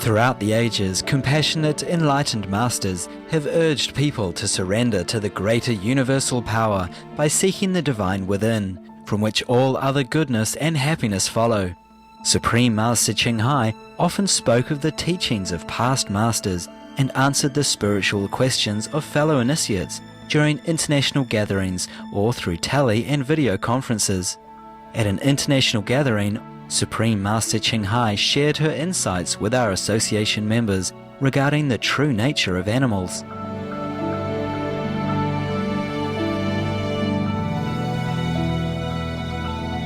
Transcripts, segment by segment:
Throughout the ages, compassionate, enlightened masters have urged people to surrender to the greater universal power by seeking the divine within, from which all other goodness and happiness follow. Supreme Master Ching Hai often spoke of the teachings of past masters and answered the spiritual questions of fellow initiates during international gatherings or through tele and video conferences. At an international gathering, Supreme Master Ching Hai shared her insights with our association members regarding the true nature of animals.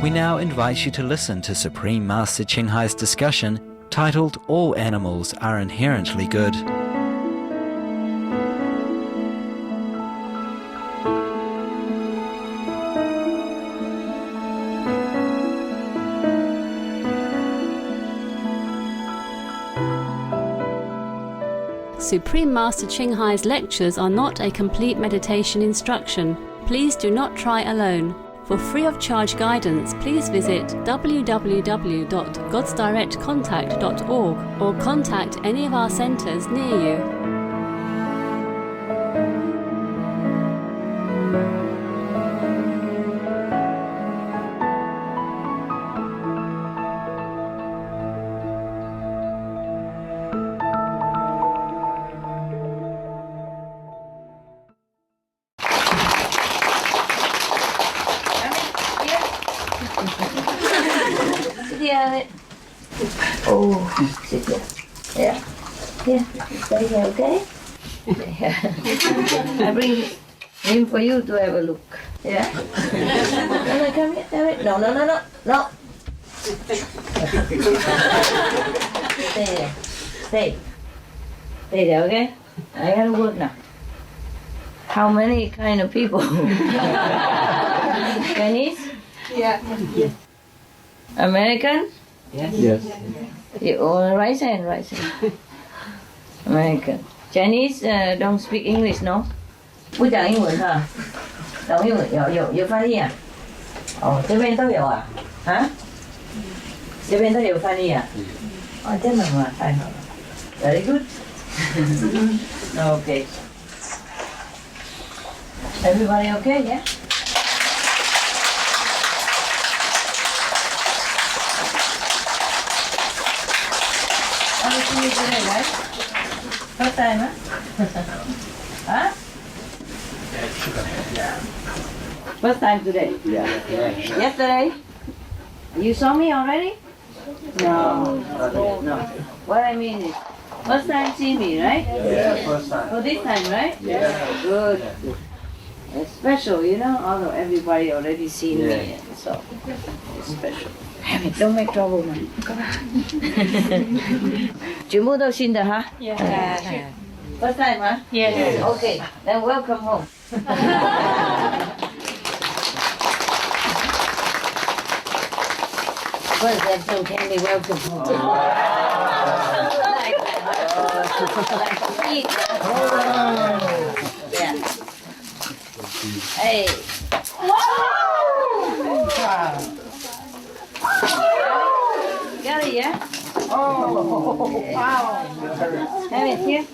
We now invite you to listen to Supreme Master Ching Hai's discussion titled All Animals Are Inherently Good. Supreme Master Ching Hai's lectures are not a complete meditation instruction. Please do not try alone. For free of charge guidance, please visit www.godsdirectcontact.org or contact any of our centers near you. Oh, sit here. Yeah. Yeah. Stay here, okay? Yeah. I bring him for you to have a look. Yeah? No, come here. No. No. Stay there. Stay there, okay? I gotta work now. How many kind of people? Chinese? Yeah. American? Yes. Right hand. American. Chinese don't speak English, no? 不讲英文哈，懂英文有翻译啊？哦，这边都有啊？啊？这边都有翻译啊？哦，真的吗？太好了 ，Very good. Okay. Everybody okay? Yeah. You today, right? First time, huh? Huh? First time today? Yeah. Yesterday? You saw me already? No. What I mean is, first time see me, right? Yeah, first time. Oh, this time, right? Yeah. Good. It's special, you know, although everybody already seen me, so it's special. Don't make trouble, man. 全部都新的哈 Yeah. First time, huh? Yeah. Okay, then welcome home. First, then so can be welcome home. Yeah. Hey. Got it, yeah? Oh, wow. Have it here.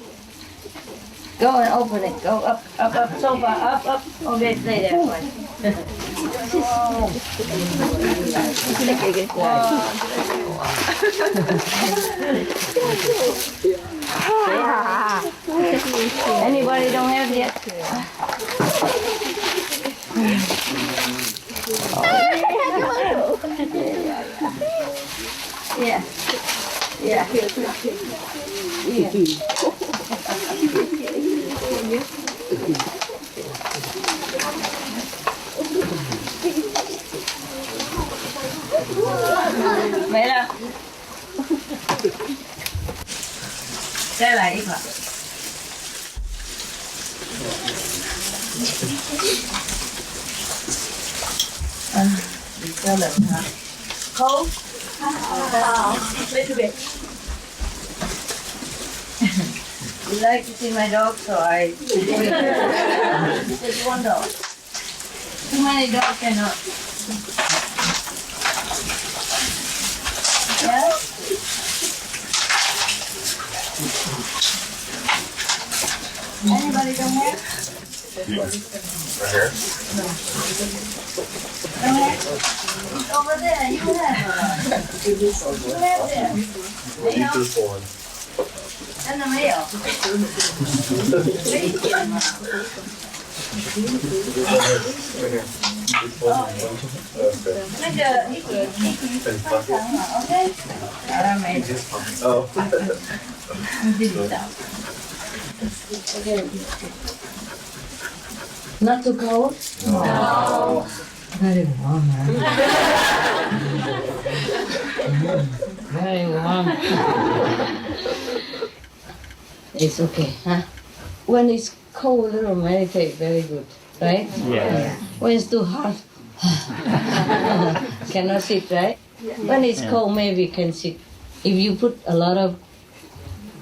Go and open it. Go up, sofa, up. Okay, stay there. Anybody don't have yet? Yeah. Mẹ đâu? Đây là ít hả? Cho lợn hả? Cold? Little bit. You like to see my dog, so I... Just one dog. Too many dogs cannot. Yeah? Anybody don't have? Don't have? Over there, you have. You have there. 没有。真的没有。没一点嘛。那个一点放长嘛 ，OK？ 好了没？哦。你自己找。OK。Not too cold? No. Very warm, huh? Very warm. It's okay, huh? When it's cold, little meditate, very good, right? Yeah. When it's too hot, cannot sit, right? When it's cold, maybe can sit. If you put a lot of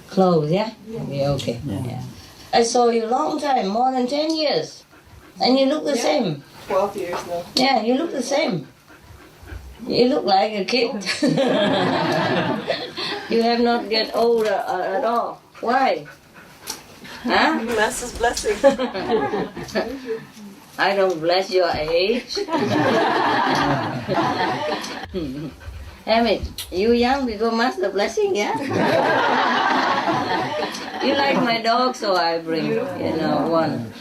clothes, yeah? Yeah, okay. Yeah. I saw you long time, more than 10 years. And you look the same. 12 years now. Yeah, you look the same. You look like a kid. You have not get older at all. Why? Huh? Master's blessing. I don't bless your age. Hamid, you young because master blessing, yeah? You like my dog, so I bring, one.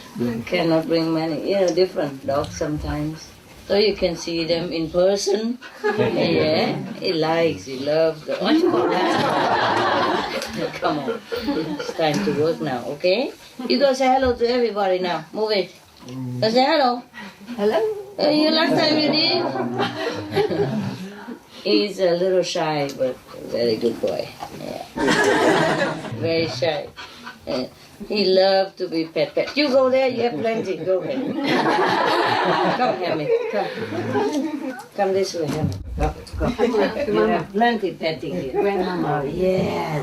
Cannot bring many, different dogs sometimes. So you can see them in person. Yeah, he likes, he loves them. Come on, it's time to work now, okay? You go say hello to everybody now. Move it. Go say hello. Hello. Last time you did. He's a little shy, but a very good boy. Yeah. Very shy. He loves to be pet. You go there, you have plenty. Go ahead. Come, Hamid. Come this way, Hamid. Go. You have plenty petting here. Oh, yeah.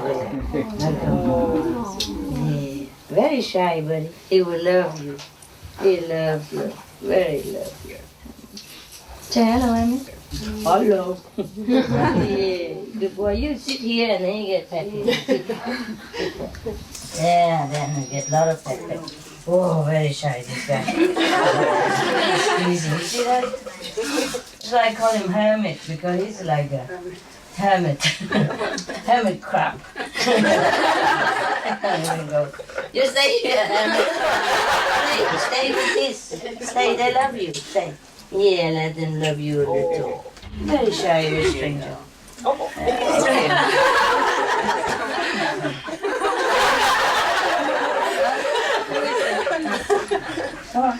Yeah. Very shy, buddy. He will love you. He loves you. Very love you. Say hello, Hamid. Hello. Yeah. Good boy. You sit here and then you get petted. Yeah, then you get a lot of pet. Oh, very shy, this guy. Easy. You see that? So I call him Hermit because he's like a hermit. Hermit crab. You stay here, Hermit. Stay with this. Stay, they love you. Stay. Yeah, let them love you a little. Very shy, very stranger. Okay. Come on.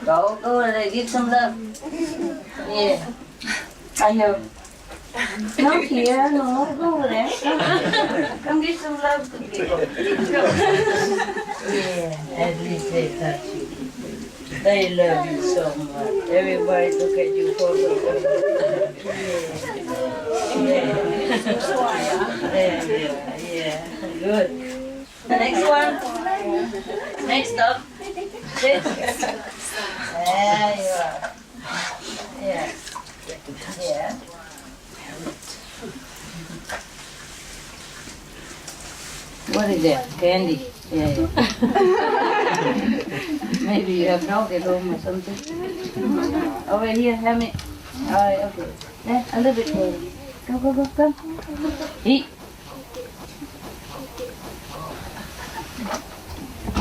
Go, give some love. Yeah. I have. Not here, no, go over there. Come give some love to people. Yeah, at least they touch you. They love you so much. Everybody look at you for yeah. Good. The next one. Next up. Sit. There you are. Yeah. Yeah. What is that? Candy. Yeah. Maybe you have dog at home or something. Over here, have it. Alright, okay. Yeah, a little bit more. Go. Come. Eat.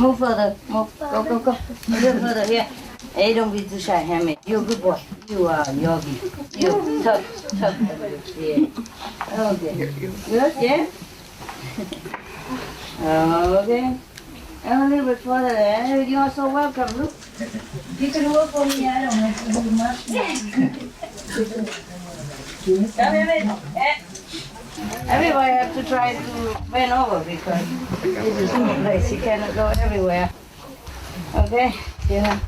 Move further. Move. Go. A little further here. Hey, don't be too shy, Hamid. You're a good boy. You are yogi. You tough. Yeah. Okay. Good, yeah? Okay. And a little bit further there. You are so welcome. Look. You can work for me. I don't have to do much. Come here, everybody have to try to bend over because this is no place. You cannot go everywhere. Okay? Yeah.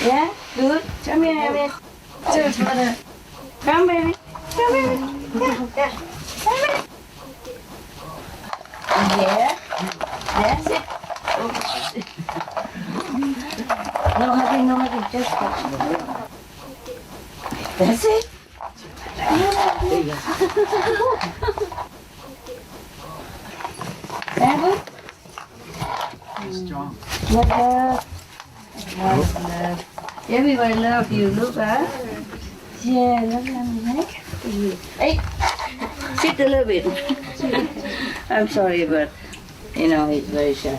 Yeah? Good? Come here, baby. Two further. Come, baby. Yeah. Come here. Yeah. That's it. No hugging. Just touch me. That's it. Very good. strong. Much love. Much love. Everybody love you. Look, huh? Yeah, love you. Hey, sit a little bit. I'm sorry, but you know he's very shy.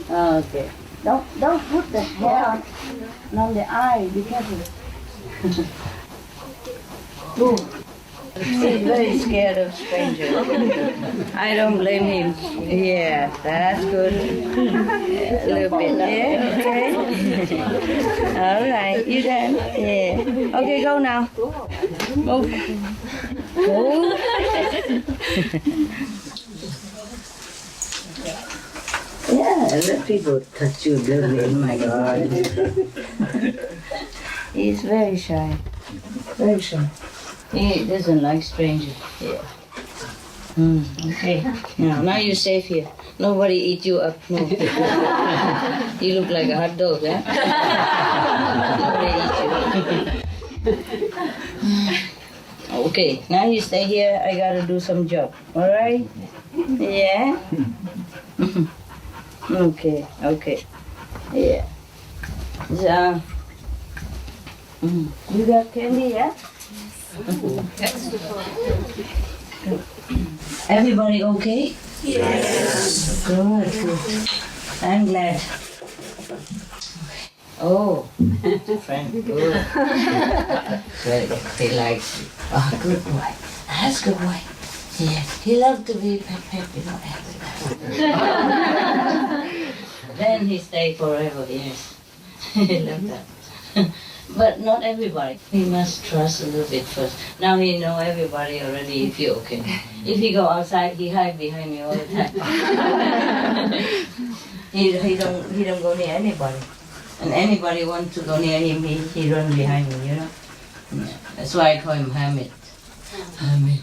Okay. Don't put the hair on the eye. Be careful. Ooh. He's very scared of strangers. I don't blame him. Yeah, that's good. Yeah, a little bit. Yeah, okay. All right, you done? Yeah. Okay, go now. Move. Move. Yeah, let people touch you a little bit. Oh my God. He's very shy. Very shy. He doesn't like strangers. Yeah. Okay. Now you're safe here. Nobody eat you up. No. You look like a hot dog, eh? Nobody eat you. Okay. Now you stay here. I gotta do some job. All right? Yeah. Okay. Okay. Yeah. So, you got candy, yeah? Everybody okay? Yes. Good, good. I'm glad. Oh, friend, good. Good. He likes you. Oh, good boy. That's good boy. Yeah, he loves to be pet, you know. Then he stay forever, yes. He loves that. But not everybody. He must trust a little bit first. Now he know everybody already if you're okay. If he go outside, he hide behind me all the time. he don't go near anybody. And anybody want to go near him, he run behind me, you know. Yeah. That's why I call him Hermit. Hermit.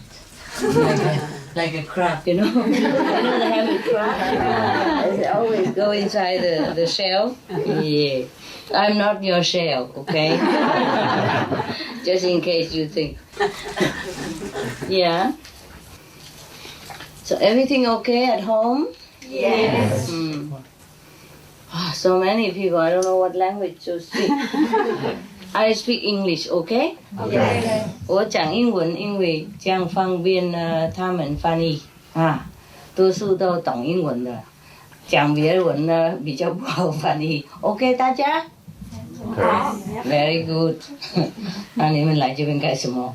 Like a crab, you know. You know the hermit crab? They always go inside the shell. Yeah. I'm not your shell, okay? Just in case you think. Yeah? So everything okay at home? Yes. Oh, so many people, I don't know what language to speak. I speak English, okay? Okay. 我讲英文，因为这样方便他们翻译啊，多数都懂英文的，讲别的文呢比较不好翻译。OK， 大家？ Very good. 那你们来这边干什么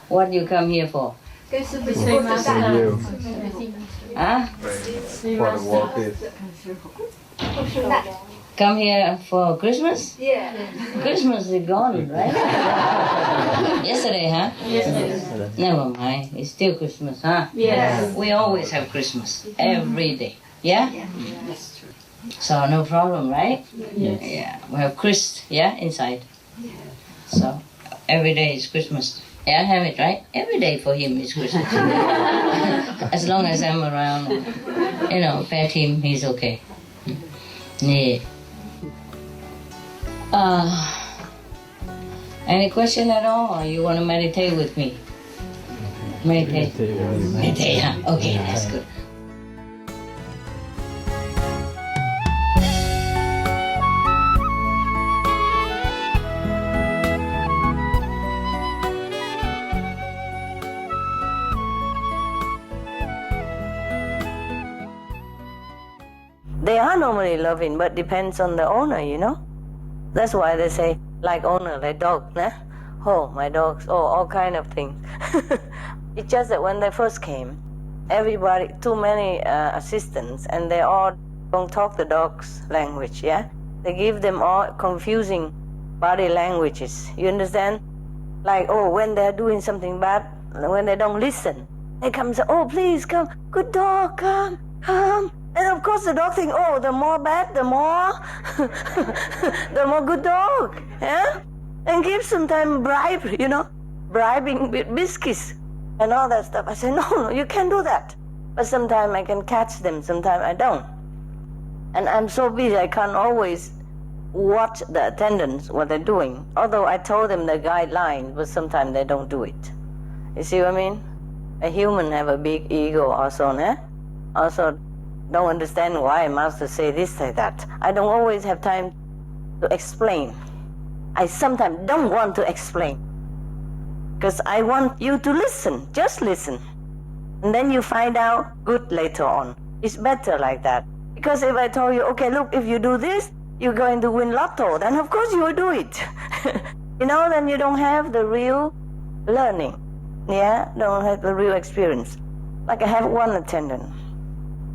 ？What you come here for? 跟师父说吗？啊 For the walk is.？Come here for Christmas? Yeah. Christmas is gone, right? Yesterday, huh? Yes. Never mind. It's still Christmas, huh? Yes. We always have Christmas every day. Yeah? That's true. So no problem, right? Yes. Yeah. We have Chris, yeah, inside. So every day is Christmas. Yeah, I have it, right? Every day for him is Christmas. As long as I'm around, you know, pet him, he's okay. Yeah. Any question at all, or you want to meditate with me? Meditate. Meditate, huh? Okay, that's good. They are normally loving, but depends on the owner, you know. That's why they say, like owner, like dog, nah? Oh, my dogs, oh, all kind of things. It's just that when they first came, everybody, too many assistants, and they all don't talk the dog's language, yeah? They give them all confusing body languages, you understand? Like, oh, when they're doing something bad, when they don't listen, they come and say, oh, please come, good dog, come, come. And of course the dog thinks, oh, the more bad, the more, the more good dog, yeah? And give sometimes bribe, you know, bribing with biscuits and all that stuff. I say, no, you can't do that. But sometimes I can catch them, sometimes I don't. And I'm so busy, I can't always watch the attendants, what they're doing. Although I told them the guidelines, but sometimes they don't do it. You see what I mean? A human have a big ego also, né? Also, don't understand why Master say this, say that. I don't always have time to explain. I sometimes don't want to explain. Because I want you to listen, just listen. And then you find out good later on. It's better like that. Because if I told you, okay, look, if you do this, you're going to win lotto, then of course you will do it. Then you don't have the real learning. Yeah, don't have the real experience. Like I have one attendant.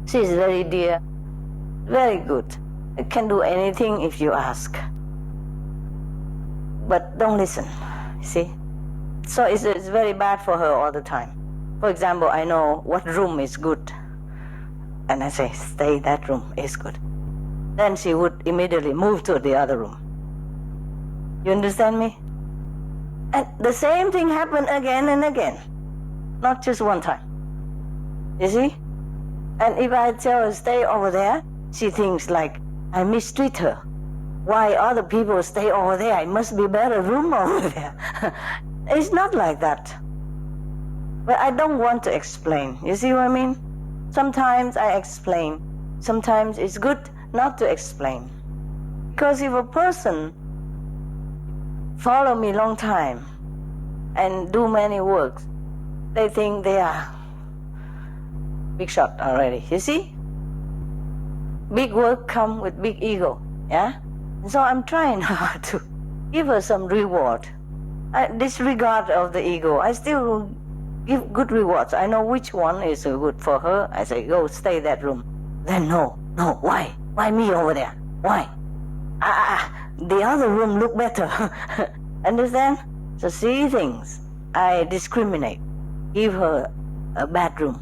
She is very dear, very good. Can do anything if you ask. But don't listen, see? So it's very bad for her all the time. For example, I know what room is good. And I say, stay that room is good. Then she would immediately move to the other room. You understand me? And the same thing happened again and again. Not just one time. You see? And if I tell her stay over there, she thinks like I mistreat her. Why other people stay over there? It must be better room over there. It's not like that. But I don't want to explain. You see what I mean? Sometimes I explain. Sometimes it's good not to explain. Because if a person follow me long time and do many works, they think they are big shot already. You see? Big work come with big ego. Yeah? And so I'm trying hard to give her some reward. I disregard of the ego. I still give good rewards. I know which one is good for her. I say, go stay that room. Then no, why? Why me over there? Why? The other room look better. Understand? So see things. I discriminate. Give her a bad room.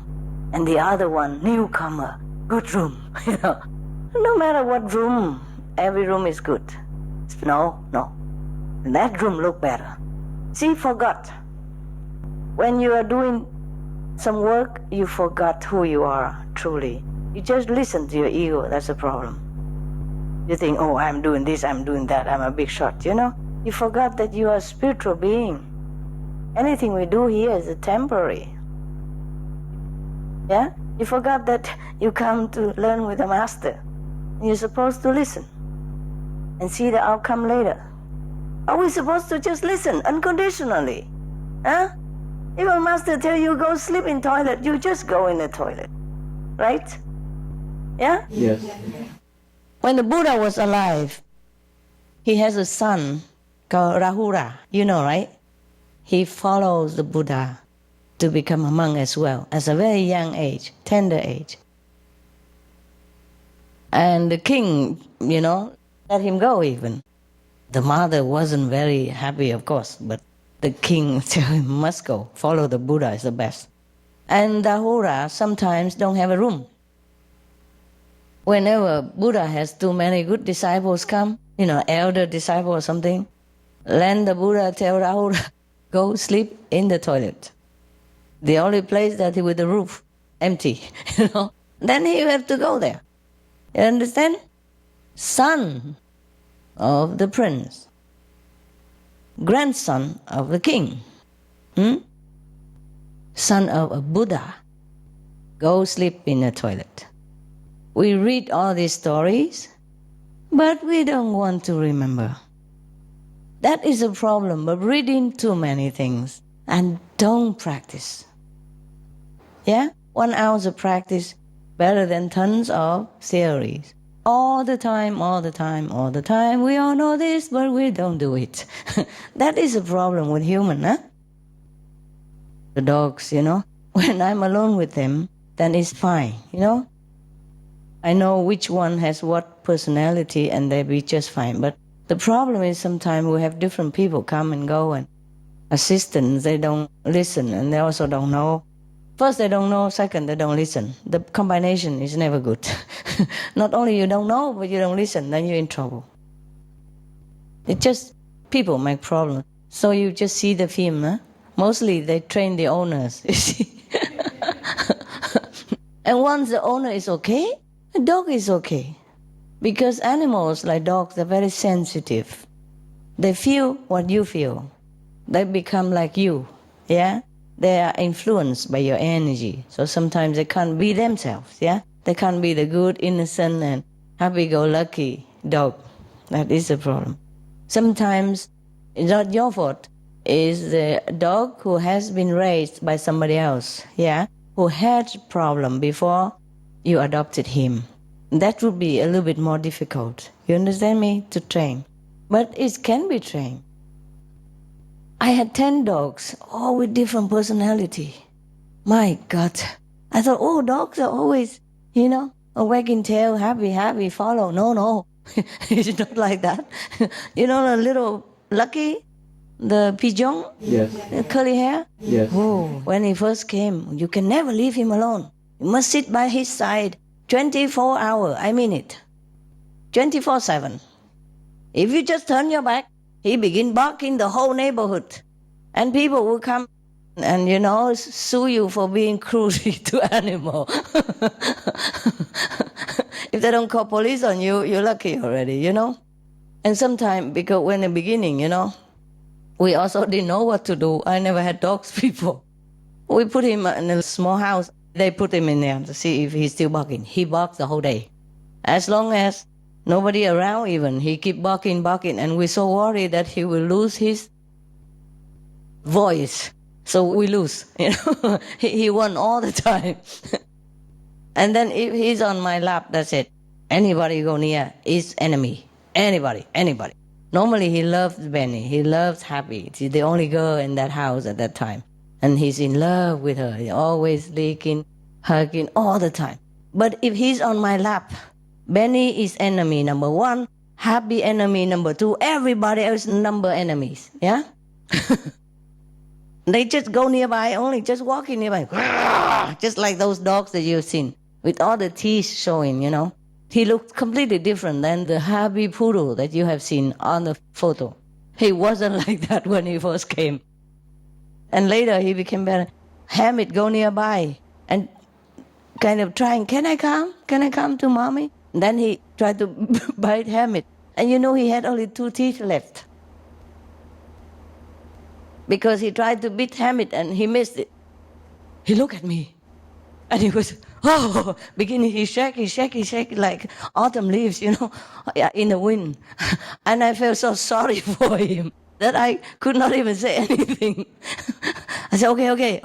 And the other one, newcomer, good room. No matter what room, every room is good. No. That room look better. See, forgot. When you are doing some work, you forgot who you are, truly. You just listen to your ego, that's the problem. You think, oh, I'm doing this, I'm doing that, I'm a big shot, You forgot that you are a spiritual being. Anything we do here is temporary. Yeah? You forgot that you come to learn with a master. You're supposed to listen and see the outcome later. Are we supposed to just listen unconditionally? Huh? If a master tell you go sleep in toilet, you just go in the toilet. Right? Yeah? Yes. When the Buddha was alive, he has a son called Rahula. You know, right? He follows the Buddha to become a monk as well, at a very young age, tender age. And the king, let him go even. The mother wasn't very happy, of course, but the king tell him, must go, follow the Buddha is the best. And Rahula sometimes don't have a room. Whenever Buddha has too many good disciples come, elder disciple or something, then the Buddha tell Rahula, go sleep in the toilet. The only place that with the roof empty, Then he have to go there. You understand? Son of the prince, grandson of the king, son of a Buddha, go sleep in the toilet. We read all these stories, but we don't want to remember. That is a problem of reading too many things and don't practice. Yeah? 1 ounce of practice better than tons of theories. All the time. We all know this, but we don't do it. That is a problem with human, huh? The dogs, when I'm alone with them, then it's fine, I know which one has what personality and they be just fine. But the problem is sometimes we have different people come and go and assistants, they don't listen and they also don't know. First, they don't know. Second, they don't listen. The combination is never good. Not only you don't know, but you don't listen, then you're in trouble. It's just people make problems. So you just see the film, huh? Mostly they train the owners, you see. And once the owner is okay, the dog is okay. Because animals like dogs are very sensitive. They feel what you feel. They become like you, yeah? They are influenced by your energy. So sometimes they can't be themselves, yeah? They can't be the good, innocent, and happy-go-lucky dog. That is the problem. Sometimes it's not your fault. It's the dog who has been raised by somebody else, who had problem before you adopted him. That would be a little bit more difficult. You understand me? To train. But it can be trained. I had 10 dogs, all with different personality. My God. I thought, dogs are always, a wagging tail, happy, follow. No. It's not like that. The little Lucky, the pigeon? Yes. Curly hair? Yes. When he first came, you can never leave him alone. You must sit by his side 24 hours. I mean it. 24/7. If you just turn your back, he begin barking the whole neighborhood. And people will come and, sue you for being cruel to animal. If they don't call police on you, you're lucky already, And sometimes, because when in the beginning, we also didn't know what to do. I never had dogs before. We put him in a small house. They put him in there to see if he's still barking. He barks the whole day. As long as nobody around even, he keep barking, and we're so worried that he will lose his voice. So we lose, He won all the time. And then if he's on my lap, that's it. Anybody go near is enemy. Anybody. Normally he loves Benny. He loves Happy. She's the only girl in that house at that time. And he's in love with her. He's always licking, hugging all the time. But if he's on my lap, Benny is enemy number 1, Happy enemy number 2, everybody else number enemies. Yeah? They just go nearby, only just walking nearby. Just like those dogs that you've seen, with all the teeth showing, He looked completely different than the Happy poodle that you have seen on the photo. He wasn't like that when he first came. And later he became better. HERMIT go nearby and kind of trying, can I come to mommy? And then he tried to bite HERMIT. And he had only 2 teeth left. Because he tried to beat HERMIT and he missed it. He looked at me. And he was, beginning, he shake like autumn leaves, in the wind. And I felt so sorry for him that I could not even say anything. I said, okay.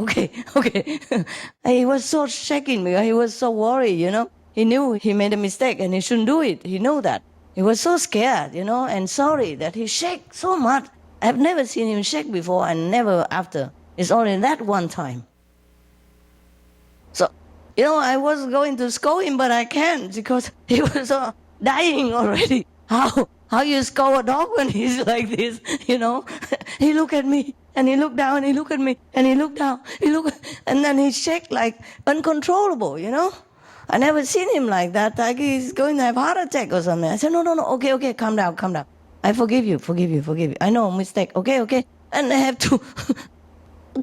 And he was so shaking because he was so worried, He knew he made a mistake and he shouldn't do it. He knew that. He was so scared, and sorry that he shook so much. I've never seen him shake before and never after. It's only that one time. So, I was going to scold him, but I can't because he was dying already. How you scold a dog when he's like this, He looked at me, and he looked down, and he looked at me, and he looked down, and then he shake like uncontrollable, I never seen him like that, like he's going to have a heart attack or something. I said, no, okay, calm down. I forgive you. I know, mistake, okay. And I have to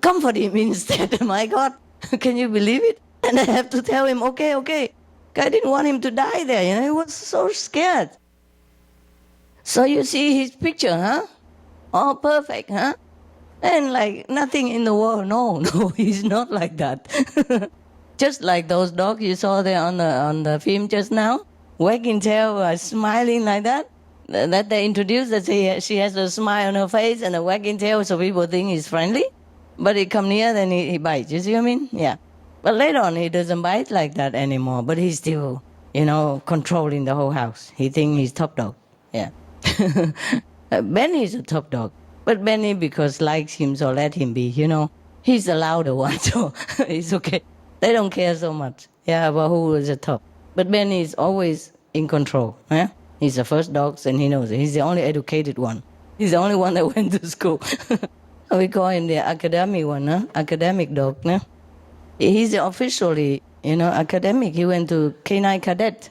comfort him instead. My God, can you believe it? And I have to tell him, okay. I didn't want him to die there, He was so scared. So you see his picture, huh? All perfect, huh? And like nothing in the world. No, he's not like that. Just like those dogs you saw there on the film just now, wagging tail, smiling like that. That they introduced that she has a smile on her face and a wagging tail, so people think he's friendly. But he come near, then he bites. You see what I mean? Yeah. But later on, he doesn't bite like that anymore. But he's still, controlling the whole house. He thinks he's top dog. Yeah. Benny's a top dog. But Benny, because likes him, so let him be, He's the louder one, so it's okay. They don't care so much, about who is the top. But Benny is always in control, He's the first dog, and he knows it. He's the only educated one. He's the only one that went to school. We call him the academic one, academic dog. He's officially, academic. He went to Canine Cadet.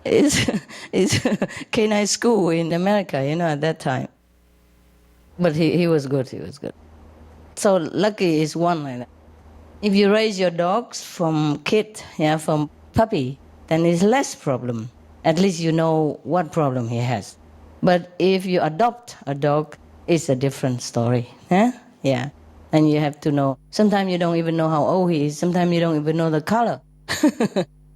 It's canine school in America, at that time. But he was good. So Lucky is one like that. If you raise your dogs from kid, from puppy, then it's less problem. At least you know what problem he has. But if you adopt a dog, it's a different story. Yeah. And you have to know. Sometimes you don't even know how old he is. Sometimes you don't even know the color.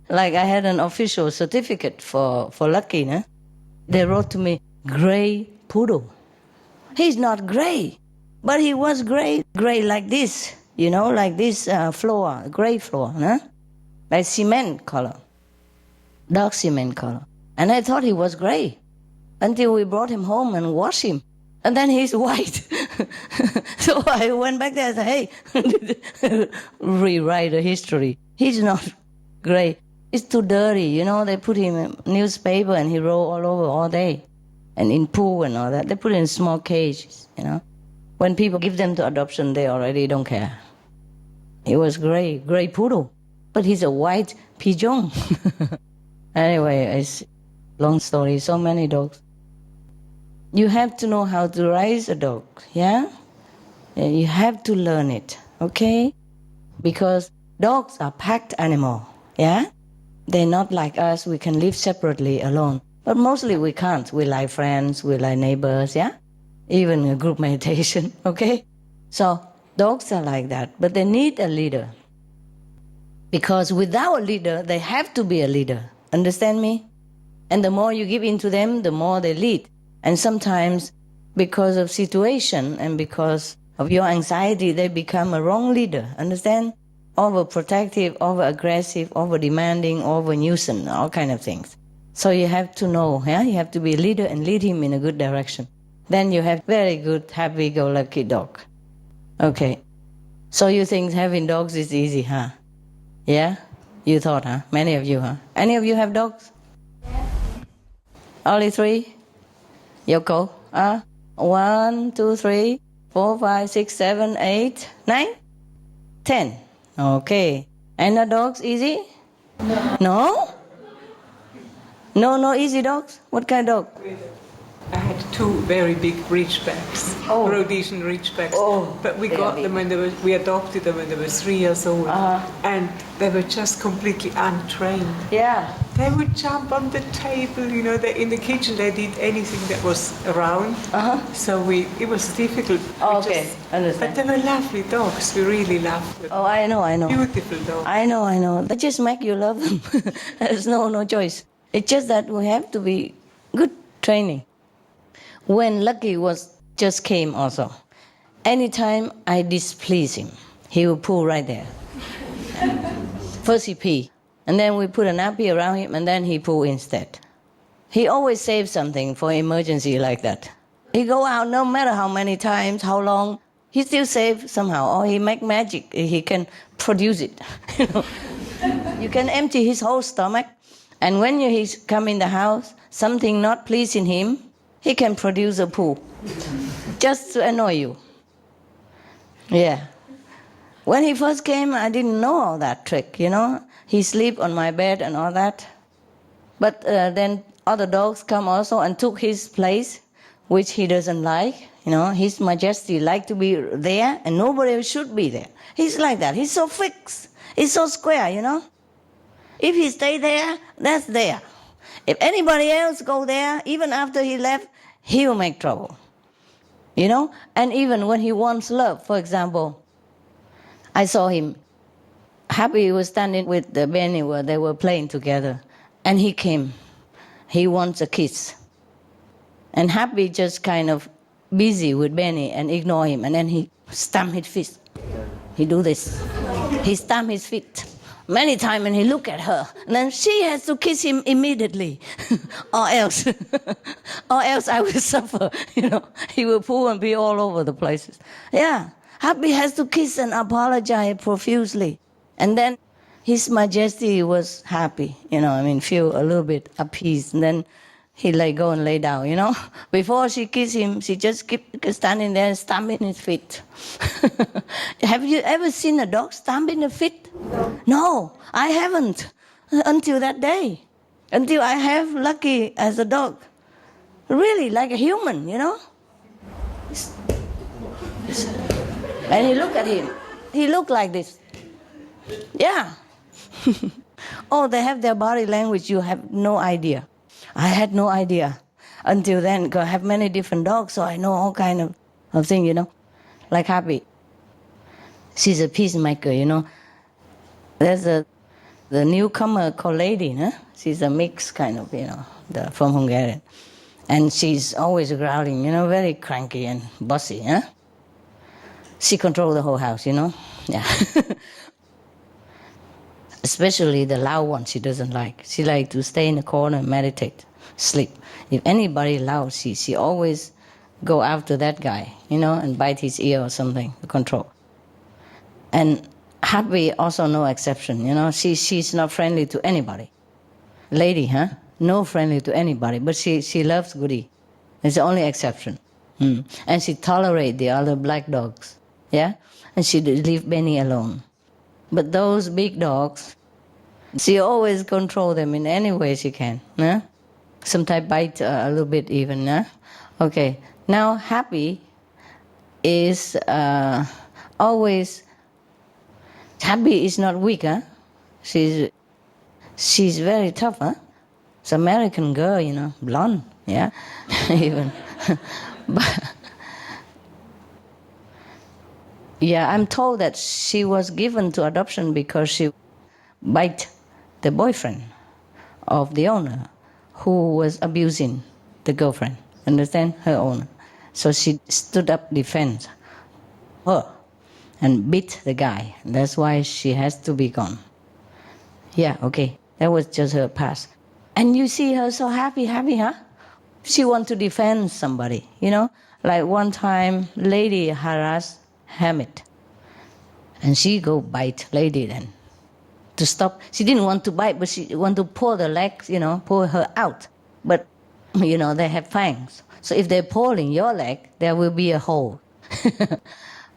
Like I had an official certificate for Lucky, no? They wrote to me, gray poodle. He's not gray, but he was gray like this, like this floor, gray floor, no? Like cement color, dark cement color. And I thought he was gray until we brought him home and washed him. And then he's white. So I went back there and said, hey, rewrite the history. He's not gray. It's too dirty. They put him in newspaper and he roll all over all day. And in pool and all that. They put him in small cages, When people give them to adoption, they already don't care. He was gray poodle. But he's a white pigeon. Anyway, it's long story, so many dogs. You have to know how to raise a dog, yeah? You have to learn it, okay? Because dogs are packed animal, yeah? They're not like us, we can live separately alone. But mostly we can't. We like friends, we like neighbors, yeah? Even a group meditation, okay? So dogs are like that, but they need a leader. Because without a leader, they have to be a leader. Understand me? And the more you give in to them, the more they lead. And sometimes, because of situation and because of your anxiety, they become a wrong leader. Understand? Overprotective, over-aggressive, over-demanding, over-nuisance, all kind of things. So you have to know, yeah? You have to be a leader and lead him in a good direction. Then you have very good, happy-go-lucky dog. Okay. So you think having dogs is easy, huh? Yeah? You thought, huh? Many of you, huh? Any of you have dogs? Yeah. Only 3? Yoko? 1, 2, 3, 4, 5, 6, 7, 8, 9, 10. Okay. And the dogs easy? No? No easy dogs? What kind of dog? I had 2 very big Ridgebacks, Rhodesian Ridgebacks, but we got them we adopted them when they were 3 years old, and they were just completely untrained. Yeah. They would jump on the table, in the kitchen they did anything that was around, so it was difficult. Okay, understand. But they were lovely dogs, we really loved them. Oh, I know. Beautiful dogs. I know. They just make you love them. There's no choice. It's just that we have to be good training. When Lucky just came also, anytime I displease him, he will pull right there. First he pee, and then we put a nappy around him, and then he pull instead. He always saves something for emergency like that. He go out no matter how many times, how long, he still saves somehow, or he make magic, he can produce it. You can empty his whole stomach, and when he come in the house, something not pleasing him, he can produce a poo, just to annoy you. Yeah. When he first came, I didn't know all that trick, He sleep on my bed and all that. But then other dogs come also and took his place, which he doesn't like. His Majesty like to be there, and nobody should be there. He's like that. He's so fixed. He's so square, If he stay there, that's there. If anybody else go there, even after he left, he will make trouble. And even when he wants love, for example, I saw him. Happy was standing with the Benny where they were playing together. And he came. He wants a kiss. And Happy just kind of busy with Benny and ignore him. And then he stamp his feet. He do this. He stamp his feet many times, and he look at her. And then she has to kiss him immediately. or else I will suffer. He will pull and be all over the places. Yeah. Happy has to kiss and apologize profusely. And then His Majesty was happy, feel a little bit appeased. And then he go and lay down, Before she kissed him, she just kept standing there and stamping his feet. Have you ever seen a dog stamping the feet? No, I haven't. Until that day. Until I have Lucky as a dog. Really, like a human, And he look at him. He look like this. Yeah. They have their body language. You have no idea. I had no idea until then, because I have many different dogs, so I know all kind of things, Like Happy. She's a peacemaker, There's a The newcomer called Lady, huh? She's a mix kind of, from Hungarian. And she's always growling, very cranky and bossy, huh? She controls the whole house, Yeah. Especially the loud one she doesn't like. She likes to stay in the corner and meditate, sleep. If anybody loud, she always go after that guy, and bite his ear or something to control. And Happy also no exception, she's not friendly to anybody. Lady, huh? No friendly to anybody, but she loves Goody. It's the only exception. And she tolerates the other black dogs, yeah? And she leave Benny alone. But those big dogs, she always control them in any way she can. Yeah? Sometimes bite a little bit even. Yeah? Okay, now Happy is always... Happy is not weak, huh? She's very tough, huh? It's an American girl, blonde, yeah? Even. But... Yeah, I'm told that she was given to adoption because she bite the boyfriend of the owner who was abusing the girlfriend, understand, her owner. So she stood up defense her and beat the guy. That's why she has to be gone. Yeah, okay, that was just her past. And you see her so happy, huh? She want to defend somebody, Like one time, Lady harassed HERMIT. And she go bite Lady then to stop. She didn't want to bite, but she want to pull the legs, pull her out. But, they have fangs. So if they're pulling your leg, there will be a hole.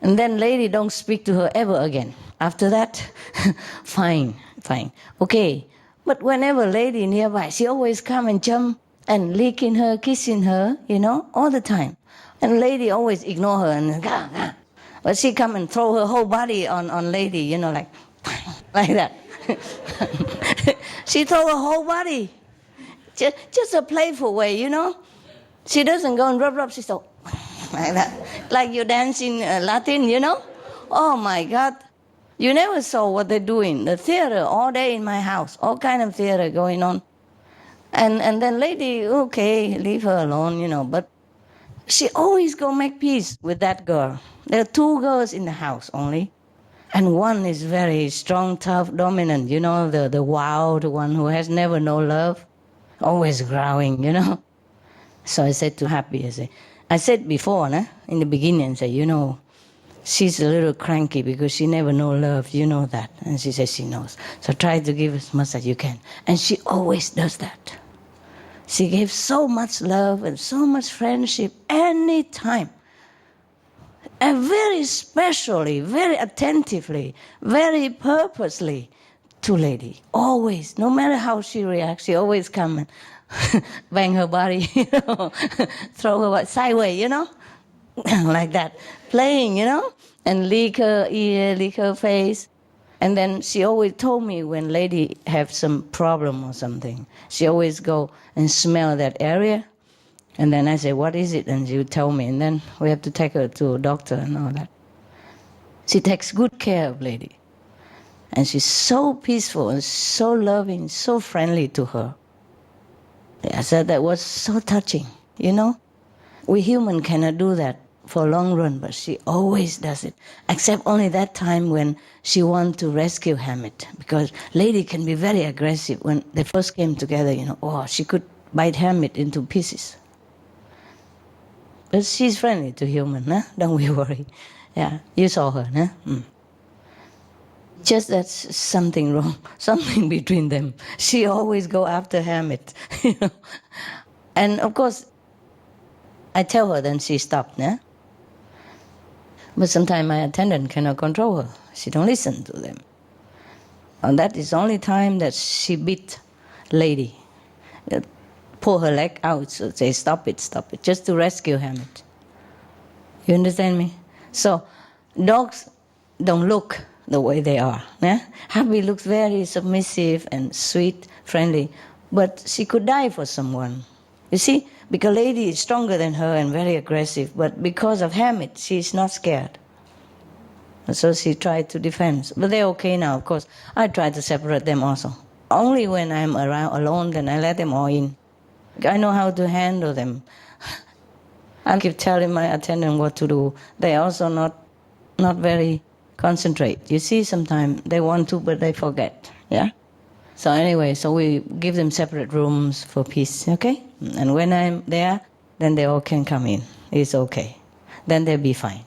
And then Lady don't speak to her ever again. After that, fine. Okay. But whenever Lady nearby, she always come and jump and licking her, kissing her, all the time. And Lady always ignore her and but she come and throw her whole body on Lady, like that. She throw her whole body. Just a playful way, She doesn't go and rub, she so like that. Like you dance in Latin, Oh my God. You never saw what they're doing. The theater all day in my house, all kind of theater going on. And then Lady, okay, leave her alone, but she always go make peace with that girl. There are 2 girls in the house only. And one is very strong, tough, dominant, the wild one who has never no love, always growling, So I said to Happy, I said before, in the beginning, she's a little cranky because she never know love, that. And she says she knows. So try to give as much as you can. And she always does that. She gave so much love and so much friendship any time. And very specially, very attentively, very purposely to Lady. Always, no matter how she reacts, she always come and bang her body, throw her body sideways, like that. Playing, and lick her ear, lick her face. And then she always told me when Lady have some problem or something, she always go and smell that area. And then I say, what is it? And she would tell me. And then we have to take her to a doctor and all that. She takes good care of Lady. And she's so peaceful and so loving, so friendly to her. I said that was so touching, We human cannot do that for a long run, but she always does it. Except only that time when she wants to rescue HERMIT. Because Lady can be very aggressive. When they first came together, she could bite HERMIT into pieces. But she's friendly to human, huh? Don't we worry. Yeah, you saw her, huh? Just that's something wrong, something between them. She always go after HERMIT, And of course, I tell her, then she stopped, yeah? But sometimes my attendant cannot control her. She don't listen to them. And that is the only time that she beat Lady. Pull her leg out, so say, stop it, just to rescue HERMIT. You understand me? So, dogs don't look the way they are. Yeah? Happy looks very submissive and sweet, friendly, but she could die for someone. You see, because Lady is stronger than her and very aggressive, but because of HERMIT, she's not scared. So she tried to defend. But they're okay now, of course. I try to separate them also. Only when I'm around alone, then I let them all in. I know how to handle them. I keep telling my attendant what to do. They also not very concentrate. You see, sometimes they want to, but they forget. Yeah? So anyway, so we give them separate rooms for peace, okay? And when I'm there, then they all can come in. It's okay. Then they'll be fine.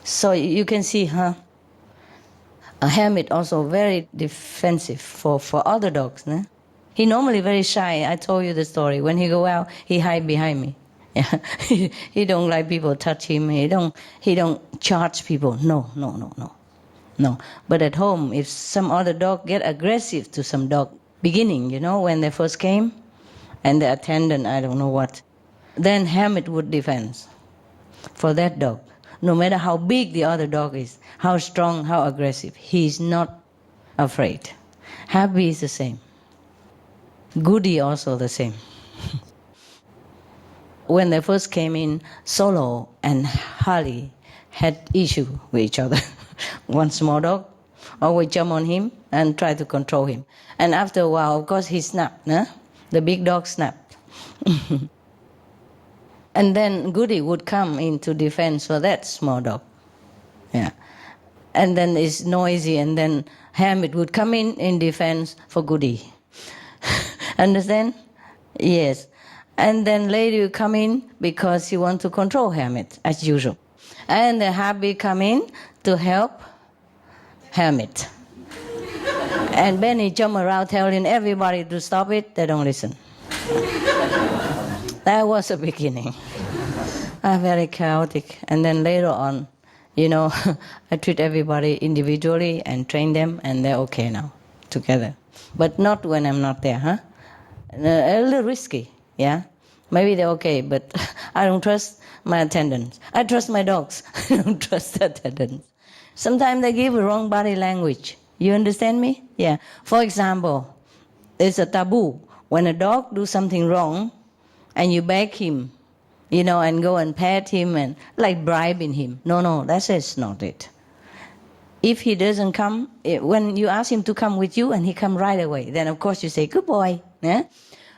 So you can see, a hermit also very defensive for other dogs. Né? He normally very shy. I told you the story. When he go out, he hide behind me. Yeah. He don't like people touch him. He don't charge people. No. But at home, if some other dog get aggressive to some dog, beginning, when they first came, and the attendant, I don't know what, then hermit would defend for that dog. No matter how big the other dog is, how strong, how aggressive, he's not afraid. Happy is the same. Goody also the same. When they first came in, Solo and Harley had issue with each other. One small dog always jump on him and try to control him. And after a while, of course, he snapped. Nah? The big dog snapped. And then Goody would come into defense for that small dog. Yeah. And then it's noisy, and then Hermit would come in defense for Goody. Understand? Yes. And then lady would come in because she wants to control Hermit, as usual. And the Happy come in to help Hermit. And Benny jump around telling everybody to stop it. They don't listen. That was the beginning. Very chaotic. And then later on, I treat everybody individually and train them, and they're okay now, together. But not when I'm not there, huh? A little risky, yeah? Maybe they're okay, but I don't trust my attendants. I trust my dogs. I don't trust the attendants. Sometimes they give a wrong body language. You understand me? Yeah. For example, it's a taboo. When a dog do something wrong, and you beg him, and go and pet him and like bribing him. No, that's not it. If he doesn't come, when you ask him to come with you and he come right away, then of course you say, good boy. Yeah?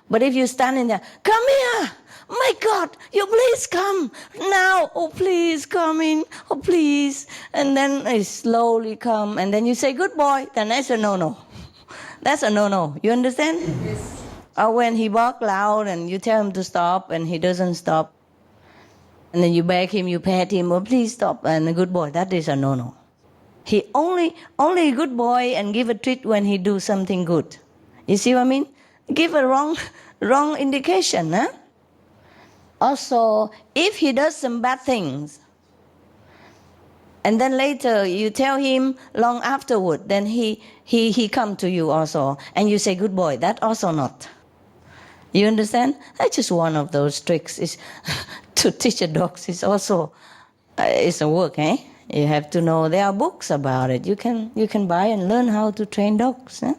But if you're standing there, come here, my God, you please come now. Oh, please come in. Oh, please. And then he slowly come and then you say, good boy. Then that's a no-no. That's a no-no. You understand? Yes. Or when he bark loud and you tell him to stop and he doesn't stop, and then you beg him, you pet him, oh, please stop, and a good boy, that is a no-no. He only a good boy and give a treat when he do something good. You see what I mean? Give a wrong indication, huh? Also, if he does some bad things, and then later you tell him long afterward, then he come to you also, and you say, good boy, that also not. You understand? That's just one of those tricks. Is to teach a dog is also it's a work, eh? You have to know. There are books about it. You can buy and learn how to train dogs. Eh?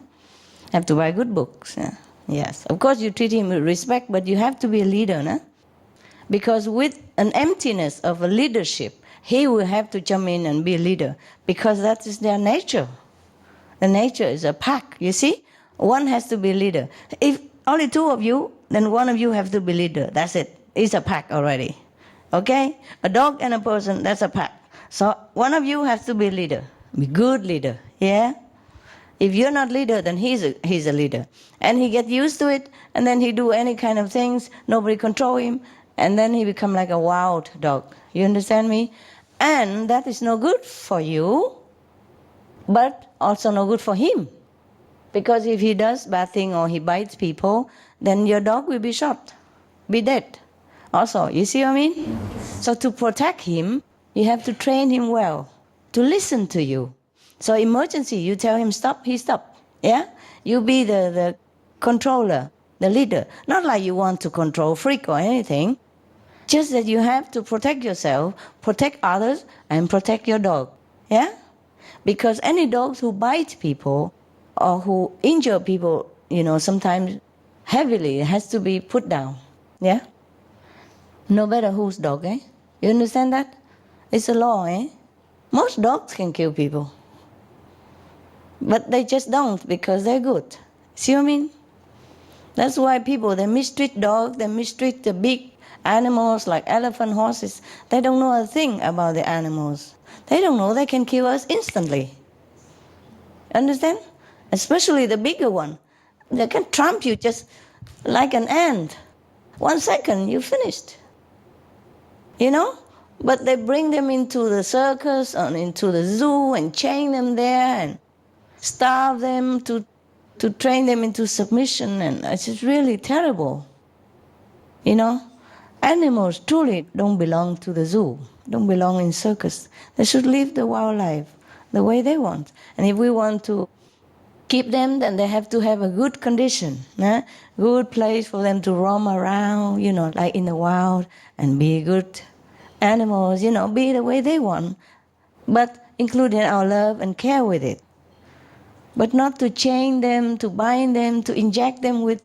Have to buy good books. Eh? Yes, of course you treat him with respect, but you have to be a leader, nah? Because with an emptiness of a leadership, he will have to jump in and be a leader because that is their nature. The nature is a pack. You see, one has to be a leader. If only two of you, then one of you have to be leader. That's it. It's a pack already. Okay? A dog and a person, that's a pack. So one of you has to be a leader. Be good leader. Yeah? If you're not leader, then he's a leader. And he gets used to it, and then he do any kind of things, nobody control him, and then he become like a wild dog. You understand me? And that is no good for you, but also no good for him. Because if he does bad thing or he bites people, then your dog will be shot, be dead. Also, you see what I mean? So to protect him, you have to train him well, to listen to you. So emergency, you tell him stop, he stop. Yeah? You be the controller, the leader. Not like you want to control freak or anything. Just that you have to protect yourself, protect others, and protect your dog. Yeah? Because any dogs who bite people or who injure people, sometimes heavily, it has to be put down. Yeah? No matter whose dog, eh? You understand that? It's a law, eh? Most dogs can kill people. But they just don't because they're good. See what I mean? That's why people, they mistreat dogs, they mistreat the big animals like elephant, horses. They don't know a thing about the animals. They don't know they can kill us instantly. Understand? Especially the bigger one. They can tramp you just like an ant. 1 second, you're finished. You know? But they bring them into the circus and into the zoo and chain them there and starve them to train them into submission, and it's just really terrible. You know? Animals truly don't belong to the zoo, don't belong in circus. They should live the wildlife the way they want. And if we want to keep them, then they have to have a good condition, good place for them to roam around, you know, like in the wild, and be good animals, you know, be the way they want, but including our love and care with it. But not to chain them, to bind them, to inject them with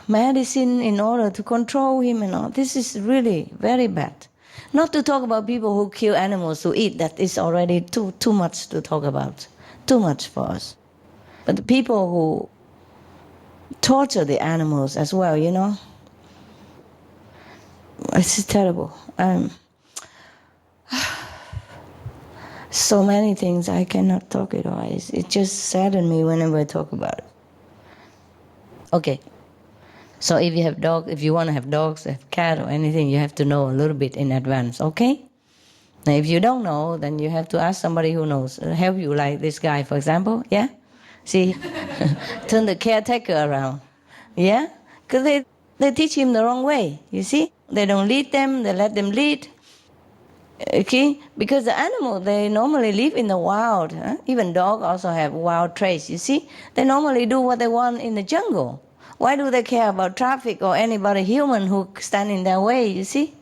medicine in order to control him and all. This is really very bad. Not to talk about people who kill animals to eat. That is already too much to talk about. Too much for us. But the people who torture the animals as well, you know, it's terrible. So many things I cannot talk it all. It just saddens me whenever I talk about it. Okay. So if you have dogs, if you want to have dogs, have cat or anything, you have to know a little bit in advance, okay? Now, if you don't know, then you have to ask somebody who knows. Help you, like this guy, for example, yeah? See, turn the caretaker around, yeah? Because they teach him the wrong way, you see? They don't lead them, they let them lead. Okay? Because the animal, they normally live in the wild. Huh? Even dogs also have wild traits, you see? They normally do what they want in the jungle. Why do they care about traffic or anybody human who stand in their way, you see?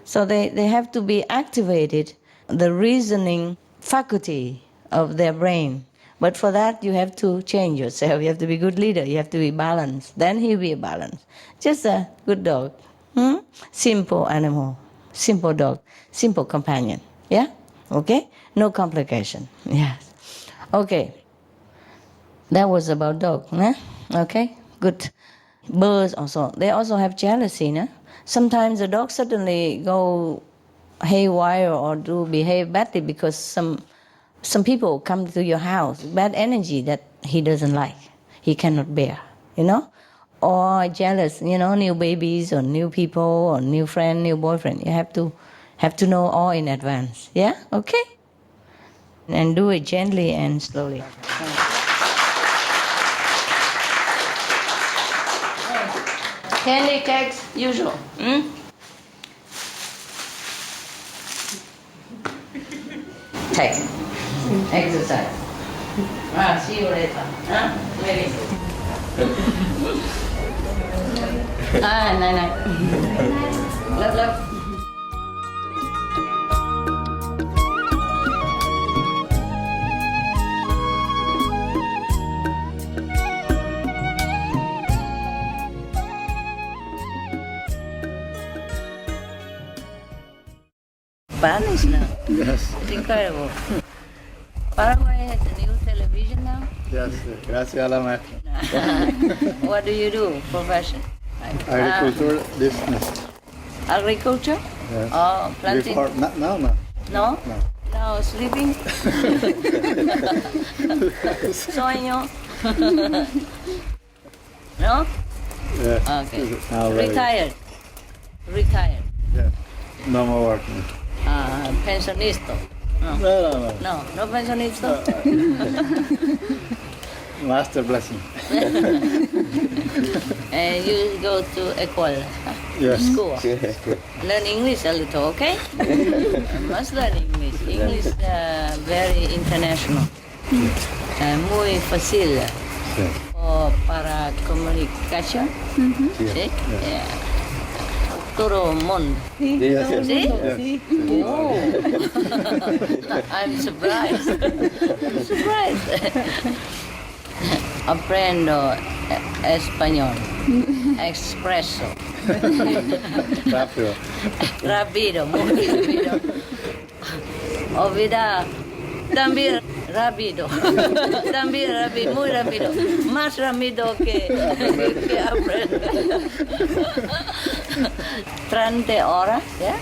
So they have to be activated, the reasoning faculty of their brain. But for that, you have to change yourself. You have to be a good leader. You have to be balanced. Then he'll be balanced. Just a good dog. Simple animal. Simple dog. Simple companion. Yeah? Okay? No complication. Yes. Okay. That was about dog. Huh? Okay? Good. Birds also. They also have jealousy. Nah? Sometimes the dog suddenly go haywire or do behave badly because some people come to your house, bad energy that he doesn't like, he cannot bear, you know? Or jealous, you know, new babies or new people or new friend, new boyfriend. You have to know all in advance. Yeah? Okay? And do it gently and slowly. Candy, cakes, usual. Take. Exercise. See you later. Maybe. Night. Love. Spanish now. Yes. It's incredible. Paraguay has a new television now. Yes. Gracias a la maestra. What do you do? Profession? Agriculture business. Agriculture? Yes. Oh, planting? Before, no. No? No. No, sleeping? Sueño? No? Yes. Okay. Now Retired? Yes. No more working. Pensionista? No pensionista? Master blessing. And you go to escuela? Yes. School? Learn English a little, okay? Must learn English. English very international. Muy fácil para comunicación. ¿Sí? Todo mundo. ¿Sí? Oh. I'm surprised. Aprendo español. Expreso. Rápido. Rápido, muy rápido. Olvidar. También rápido. También rápido, muy rápido. Más rápido que aprender. 30 horas, ¿ya?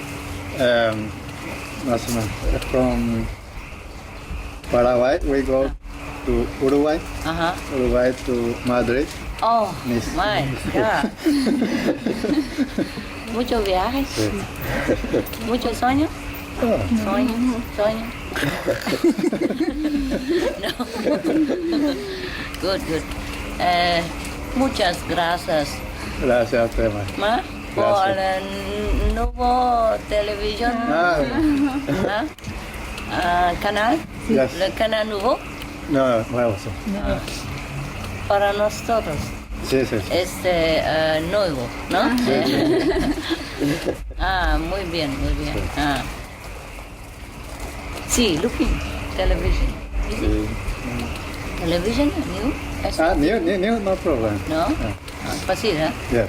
Más o menos. From Paraguay, we go to Uruguay. Ajá. Uruguay to Madrid. Oh, Miss. my God. Muchos viajes, Sí. muchos sueños. Sueños. No. Good. Muchas gracias. Gracias a usted, ma. Ma, por el nuevo televisión. Canal. Yes. El canal nuevo No, nuevo, sí. para nosotros. Sí. Nuevo, ¿no? Muy bien. Sí, looking television. Sí. Television, new? New, no problem. No? Fácil, ¿eh? Yes.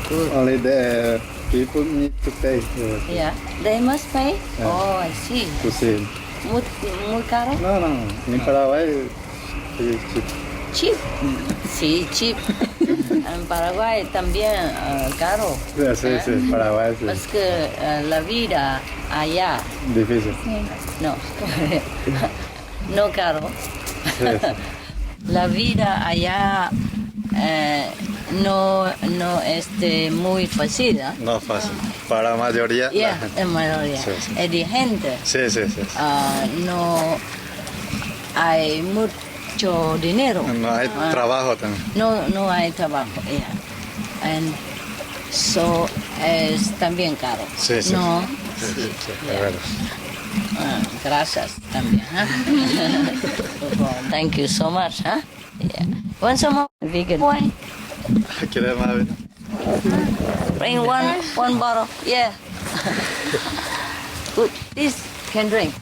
Good. Only the people need to pay Yeah. They must pay? Yeah. Oh, I see. to see. Muy caro? No. In Paraguay, it's cheap. Cheap. Sí, cheap. En Paraguay también caro. Sí, Paraguay sí. Es que la vida allá, Difícil. no, no caro. Sí. La vida allá no es muy fácil, ¿eh? No fácil. Para la mayoría. la Yeah, gente- en mayoría. Sí. Es de gente. Sí. No hay mucho dinero. No hay trabajo también. No hay trabajo. Yeah. And so es también caro. Sí. No. Sí, es verdad. Gracias también. Thank you so much. Yeah. Want some more vegan wine? ¿Quieres más vino? Bring one bottle. Yeah. Good. This can drink.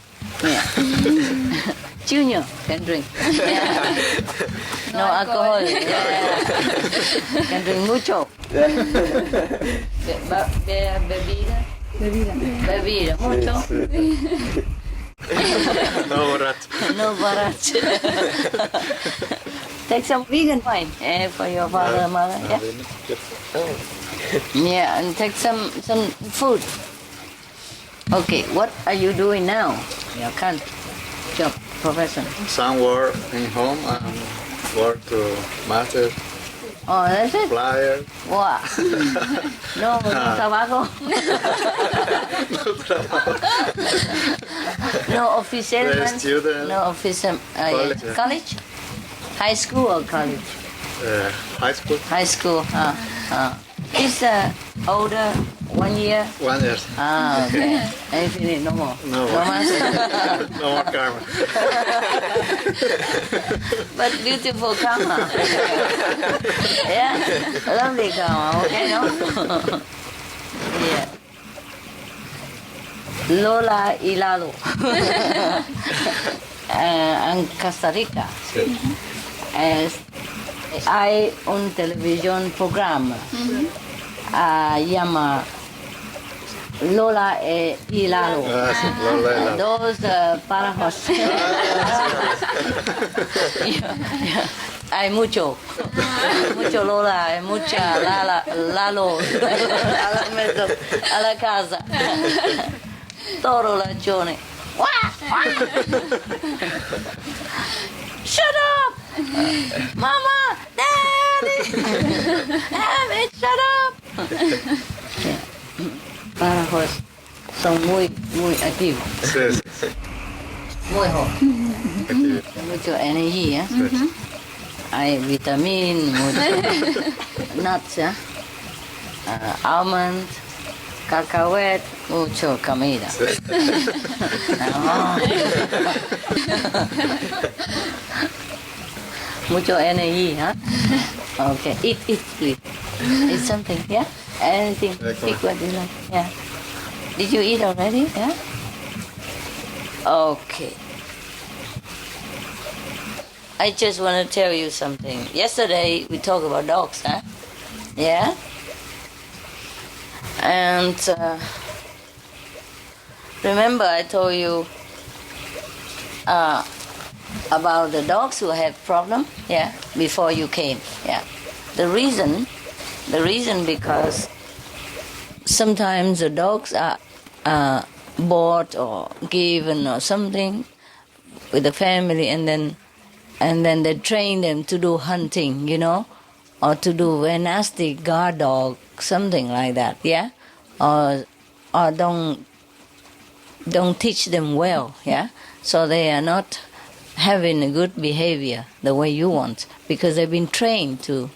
Yeah. Junior can drink. Yeah. No alcohol. Yeah. Can drink mucho. Bebida. Mucho. Sí. No borracho. No borracho. Take some vegan wine for your father and mother. Yeah. Yeah, and take some food. Okay, what are you doing now? Your job, profession. Some work in home and work to master Oh, that's it? flyer. Wow. No trabajo. No official. The student. No official. College. College? High school or college? High school. High school. Is older 1 year? 1 year. Okay. Infinite, no more. No more. más. No more karma. But beautiful karma. Yeah, lovely karma. Okay, no? Yeah. Lola y Lalo. En Costa Rica. Hay un televisión programa. Llama Lola y Lalo. Sí, Lola y Lalo. Dos parejos. Hay mucho Lola, hay mucha Lalo a la casa. Todos los chones. Shut up! Mama! Daddy! Daddy, shut up! Parejos son muy activos. Sí. Muy jóvenes. Mucha energía. Hay vitamina, mucho nuts, almond, cacahuete, mucho comida. Mucho energía. Okay, eat, please. Eat something, yeah? Anything. Pick what you like. Yeah. Did you eat already? Yeah. Okay. I just want to tell you something. Yesterday we talked about dogs, huh? Yeah? And remember I told you about the dogs who have problem, yeah, before you came, yeah. The reason because sometimes the dogs are bought or given or something with the family, and then they train them to do hunting, you know, or to do a nasty guard dog, something like that, yeah, or don't teach them well, yeah, so they are not having a good behavior the way you want, because they've been trained to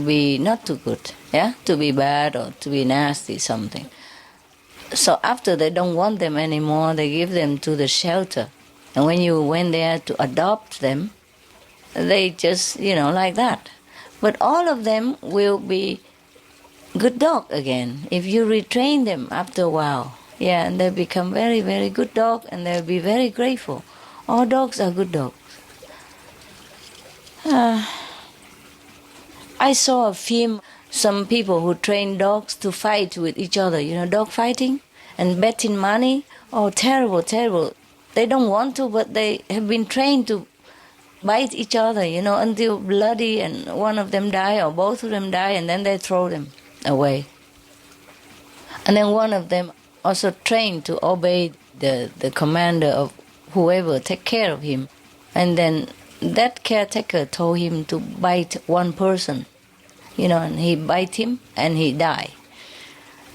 be not too good, yeah, to be bad or to be nasty, something. So after they don't want them anymore, they give them to the shelter. And when you went there to adopt them, they just, you know, like that. But all of them will be good dog again if you retrain them after a while. Yeah, and they become very, very good dog, and they'll be very grateful. All dogs are good dogs. I saw a film, some people who train dogs to fight with each other, you know, dog fighting and betting money. Oh, terrible, terrible. They don't want to, but they have been trained to bite each other, you know, until bloody and one of them die or both of them die, and then they throw them away. And then one of them also trained to obey the commander of whoever take care of him. And then that caretaker told him to bite one person, you know, and he bite him and he die.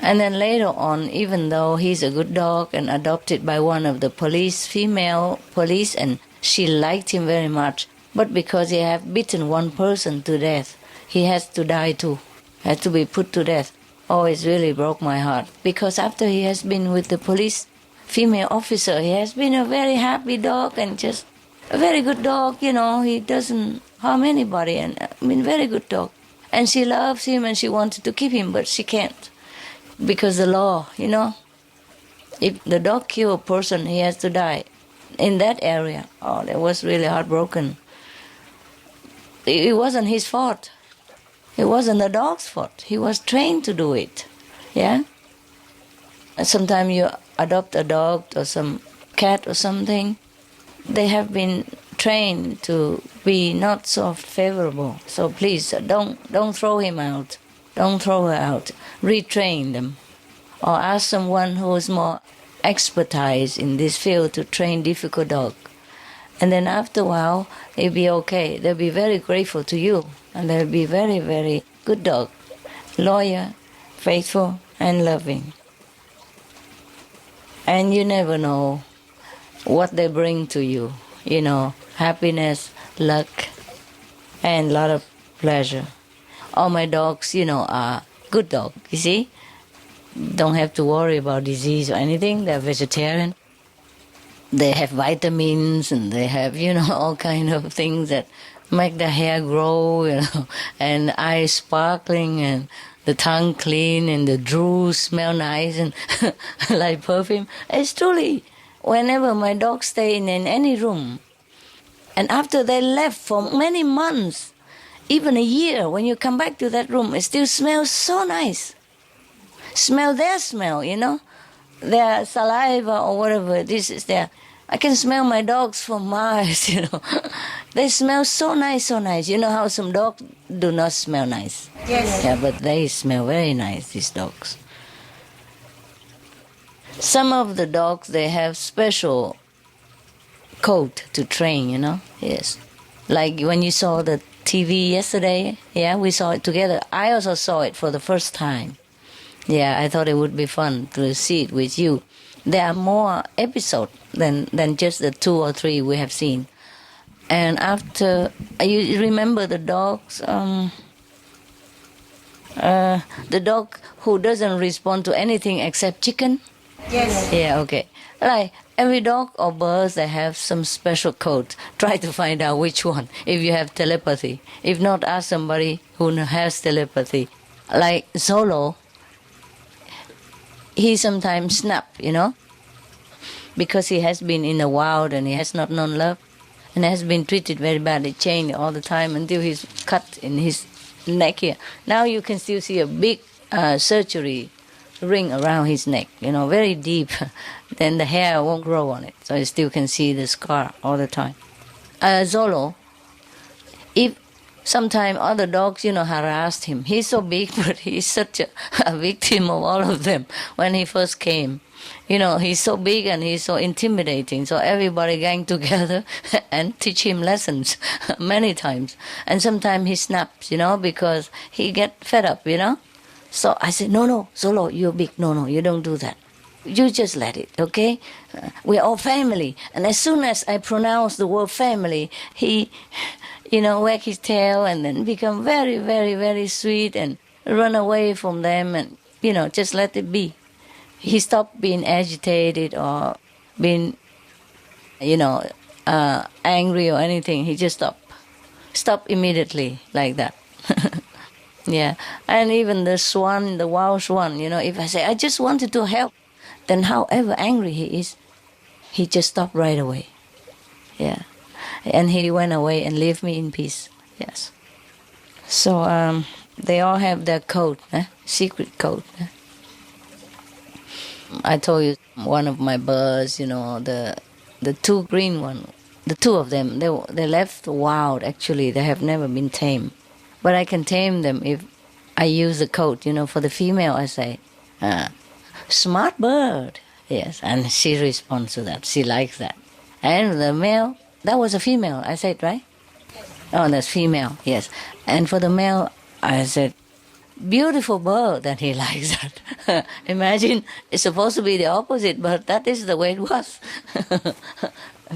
And then later on, even though he's a good dog and adopted by one of the police, female police, and she liked him very much, but because he have bitten one person to death, he has to die too, has to be put to death. Oh, it really broke my heart, because after he has been with the police female officer, he has been a very happy dog and just a very good dog, you know, he doesn't harm anybody, and I mean, very good dog. And she loves him and she wanted to keep him, but she can't, because the law, you know, if the dog kill a person, he has to die in that area. Oh, that was really heartbroken. It wasn't his fault. It wasn't the dog's fault. He was trained to do it, yeah? And sometimes you adopt a dog or some cat or something, they have been trained to be not so favorable. So please, don't throw him out. Don't throw her out. Retrain them. Or ask someone who is more expertise in this field to train difficult dog. And then after a while, it'll be okay. They'll be very grateful to you. And they'll be very, very good dog. Loyal, faithful, and loving. And you never know what they bring to you. You know, happiness, luck, and a lot of pleasure. All my dogs, you know, are good dogs, you see? Don't have to worry about disease or anything. They're vegetarian. They have vitamins, and they have, you know, all kind of things that make the hair grow, you know, and eyes sparkling, and the tongue clean, and the drool smell nice, and like perfume. It's truly, whenever my dogs stay in any room, and after they left for many months, even a year, when you come back to that room, it still smells so nice. Smell their smell, you know, their saliva or whatever this is there. I can smell my dogs for miles, you know. They smell so nice, so nice. You know how some dogs do not smell nice? Yes. Yeah, but they smell very nice, these dogs. Some of the dogs, they have special coat to train, you know. Yes. Like when you saw the TV yesterday, yeah, we saw it together. I also saw it for the first time. Yeah, I thought it would be fun to see it with you. There are more episodes than just the 2 or 3 we have seen. And after, you remember the dogs, the dog who doesn't respond to anything except chicken? Yes. Yeah, okay. Like every dog or birds, they have some special code. Try to find out which one, if you have telepathy. If not, ask somebody who has telepathy. Like Solo, he sometimes snap, you know, because he has been in the wild and he has not known love. and has been treated very badly, chained all the time until he's cut in his neck here. Now you can still see a big surgery ring around his neck, very deep. Then the hair won't grow on it, so you still can see the scar all the time. Zolo, if sometimes other dogs, harassed him. He's so big, but he's such a victim of all of them when he first came. He's so big and he's so intimidating, so everybody gang together and teach him lessons many times. And sometimes he snaps, because he get fed up, So I said, no, Zolo, you're big. No, you don't do that. You just let it, okay? We're all family. And as soon as I pronounce the word family, he, wag his tail and then become very, very, very sweet and run away from them and, just let it be. He stopped being agitated or being, angry or anything. He just stopped immediately like that. Yeah. And even the swan, the wild swan, if I say, I just wanted to help, then however angry he is, he just stopped right away. Yeah. And he went away and left me in peace. Yes. So they all have their code, secret code. I told you one of my birds, the two green one, the two of them, they left wild actually. They have never been tamed. But I can tame them if I use the code, for the female I say, smart bird. Yes, and she responds to that. She likes that. And the male, that was a female, I said, right? Oh, that's female, yes. And for the male, I said, beautiful bird, and he likes that. Imagine, it's supposed to be the opposite, but that is the way it was.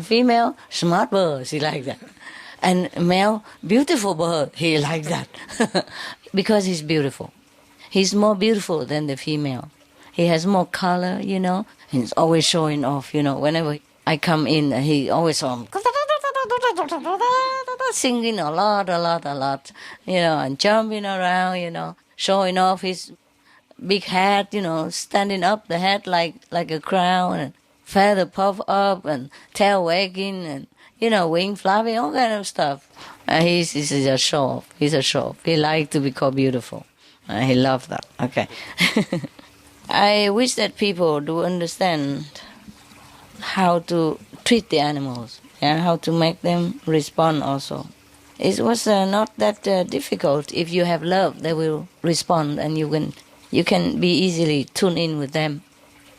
Female, smart bird, she likes that. And male, beautiful bird, he likes that. Because he's beautiful. He's more beautiful than the female. He has more color, He's always showing off, Whenever I come in, he always singing a lot, and jumping around, showing off his big hat, standing up the hat like a crown, and feather puff up, and tail wagging, and, wing flapping, all kind of stuff. He's a show-off. He's a show-off. He likes to be called beautiful. He loves that. Okay. I wish that people do understand how to treat the animals and how to make them respond also. It was not that difficult. If you have love, they will respond, and you can be easily tuned in with them.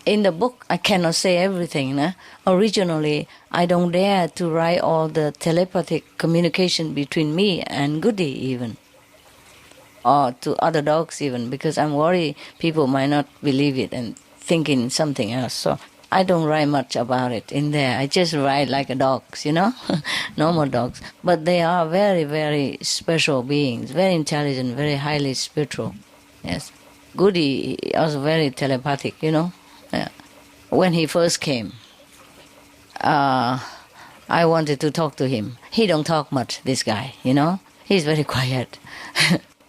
In the book, I cannot say everything. Originally, I don't dare to write all the telepathic communication between me and Goody even, or to other dogs even, because I'm worried people might not believe it and thinking something else. So I don't write much about it in there. I just write like a dogs, normal dogs. But they are very, very special beings, very intelligent, very highly spiritual. Yes. Goody was very telepathic, Yeah. When he first came, I wanted to talk to him. He don't talk much, this guy, He's very quiet.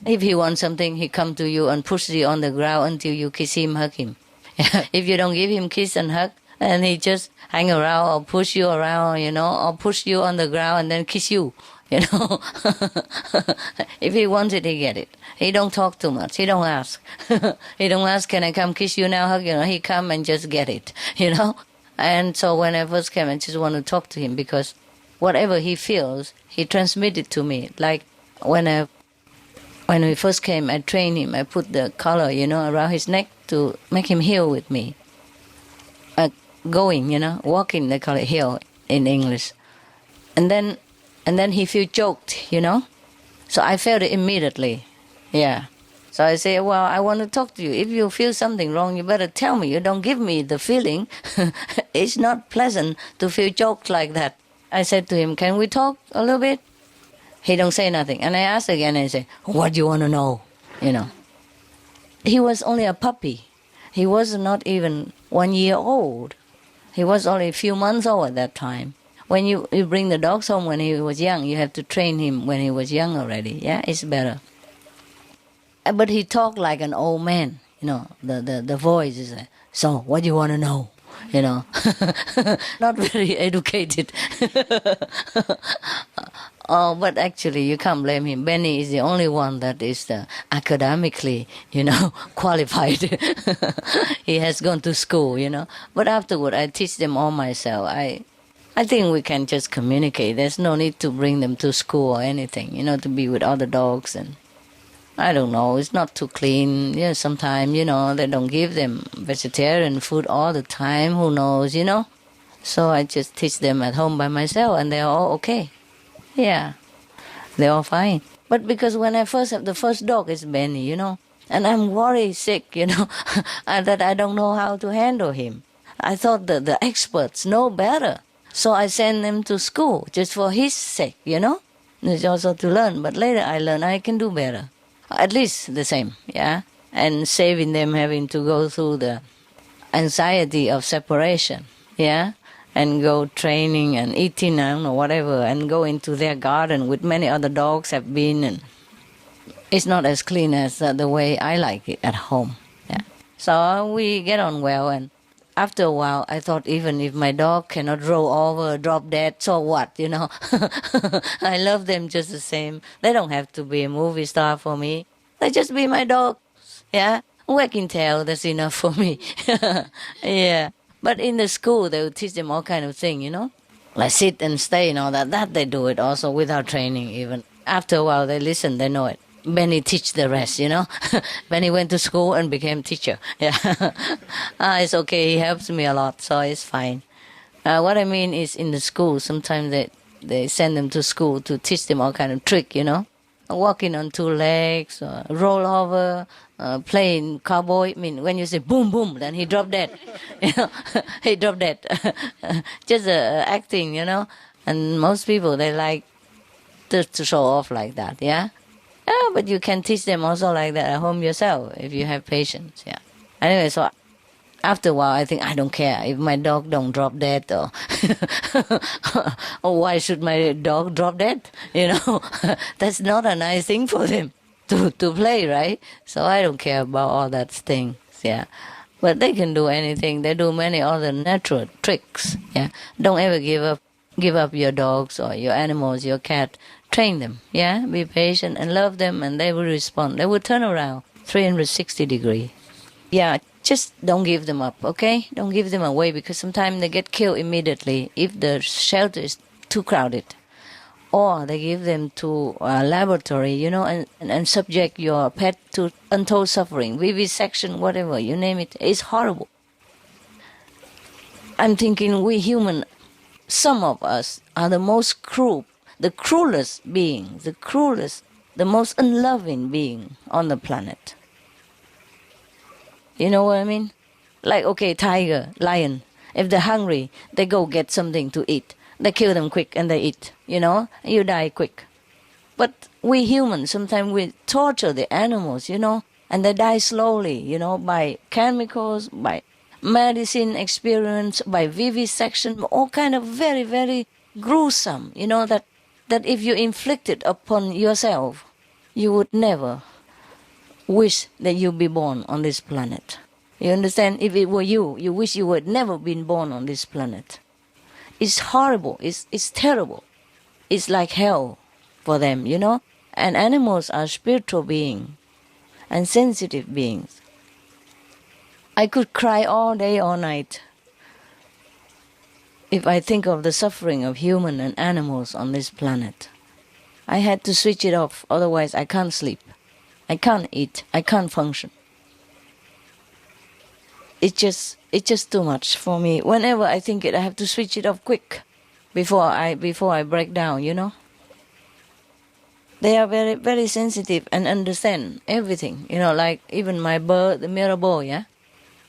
If he wants something, he come to you and push you on the ground until you kiss him, hug him. If you don't give him kiss and hug, and he just hang around or push you around, or push you on the ground and then kiss you, If he wants it, he get it. He don't talk too much. He don't ask. He don't ask, can I come kiss you now, hug you? He come and just get it, And so when I first came, I just want to talk to him because whatever he feels, he transmitted to me. Like when we first came, I trained him. I put the collar, around his neck to make him heal with me. Walking, they call it heal in English. And then he feel choked, So I felt it immediately. Yeah. So I say, well, I want to talk to you. If you feel something wrong, you better tell me. You don't give me the feeling. It's not pleasant to feel choked like that. I said to him, can we talk a little bit? He don't say nothing. And I asked again and I say, what do you want to know? He was only a puppy. He was not even 1 year old. He was only a few months old at that time. When you bring the dogs home when he was young, you have to train him when he was young already. Yeah, it's better. But he talked like an old man. The voice is like, so what do you want to know? not very educated. But actually, you can't blame him. Benny is the only one that is academically, qualified. He has gone to school, But afterward, I teach them all myself. I think we can just communicate. There's no need to bring them to school or anything, to be with other dogs. And I don't know, it's not too clean. Sometimes, they don't give them vegetarian food all the time. Who knows, So I just teach them at home by myself, and they're all okay. Yeah, they're all fine. But because when I first have the first dog, it's Benny, and I'm worried sick, that I don't know how to handle him. I thought that the experts know better. So I send them to school just for his sake, It's also to learn. But later I learned I can do better. At least the same, yeah? And saving them having to go through the anxiety of separation, yeah? And go training and eating, I don't know, whatever, and go into their garden with many other dogs have been. And it's not as clean as the way I like it at home, yeah? So we get on well, and after a while, I thought even if my dog cannot roll over, drop dead, so what, I love them just the same. They don't have to be a movie star for me. They just be my dog, yeah? Wagging tail, that's enough for me. Yeah. But in the school, they would teach them all kind of things, Like sit and stay and all that. That they do it also without training even. After a while, they listen, they know it. Benny teach the rest, Benny went to school and became teacher. Yeah, it's okay. He helps me a lot, so it's fine. What I mean is in the school, sometimes they send them to school to teach them all kind of trick, Walking on two legs, roll over, playing cowboy. I mean, when you say boom, boom, then he drop dead. He drop dead. Just acting, And most people, they like to show off like that, yeah? Yeah, but you can teach them also like that at home yourself if you have patience. Yeah. Anyway, so after a while, I think I don't care if my dog don't drop dead or, or why should my dog drop dead? That's not a nice thing for them to play, right? So I don't care about all that things. Yeah. But they can do anything. They do many other natural tricks. Yeah. Don't ever give up your dogs or your animals, your cat. Train them, yeah? Be patient and love them, and they will respond. They will turn around 360 degrees. Yeah, just don't give them up, okay? Don't give them away, because sometimes they get killed immediately if the shelter is too crowded. Or they give them to a laboratory, and subject your pet to untold suffering, vivisection, whatever, you name it. It's horrible. I'm thinking we human, some of us are the most cruel, the cruelest being, the most unloving being on the planet. You know what I mean? Like, okay, tiger, lion, if they're hungry, they go get something to eat. They kill them quick and they eat, you die quick. But we humans, sometimes we torture the animals, and they die slowly, by chemicals, by medicine experience, by vivisection, all kind of very, very gruesome, that if you inflict it upon yourself, you would never wish that you be born on this planet. You understand? If it were you, you wish you had never been born on this planet. It's horrible. It's terrible. It's like hell for them, And animals are spiritual beings and sensitive beings. I could cry all day, all night if I think of the suffering of human and animals on this planet. I had to switch it off, otherwise I can't sleep. I can't eat. I can't function. It's just too much for me. Whenever I think it, I have to switch it off quick before I break down, They are very, very sensitive and understand everything, like even my bird, the Mirabeau, yeah?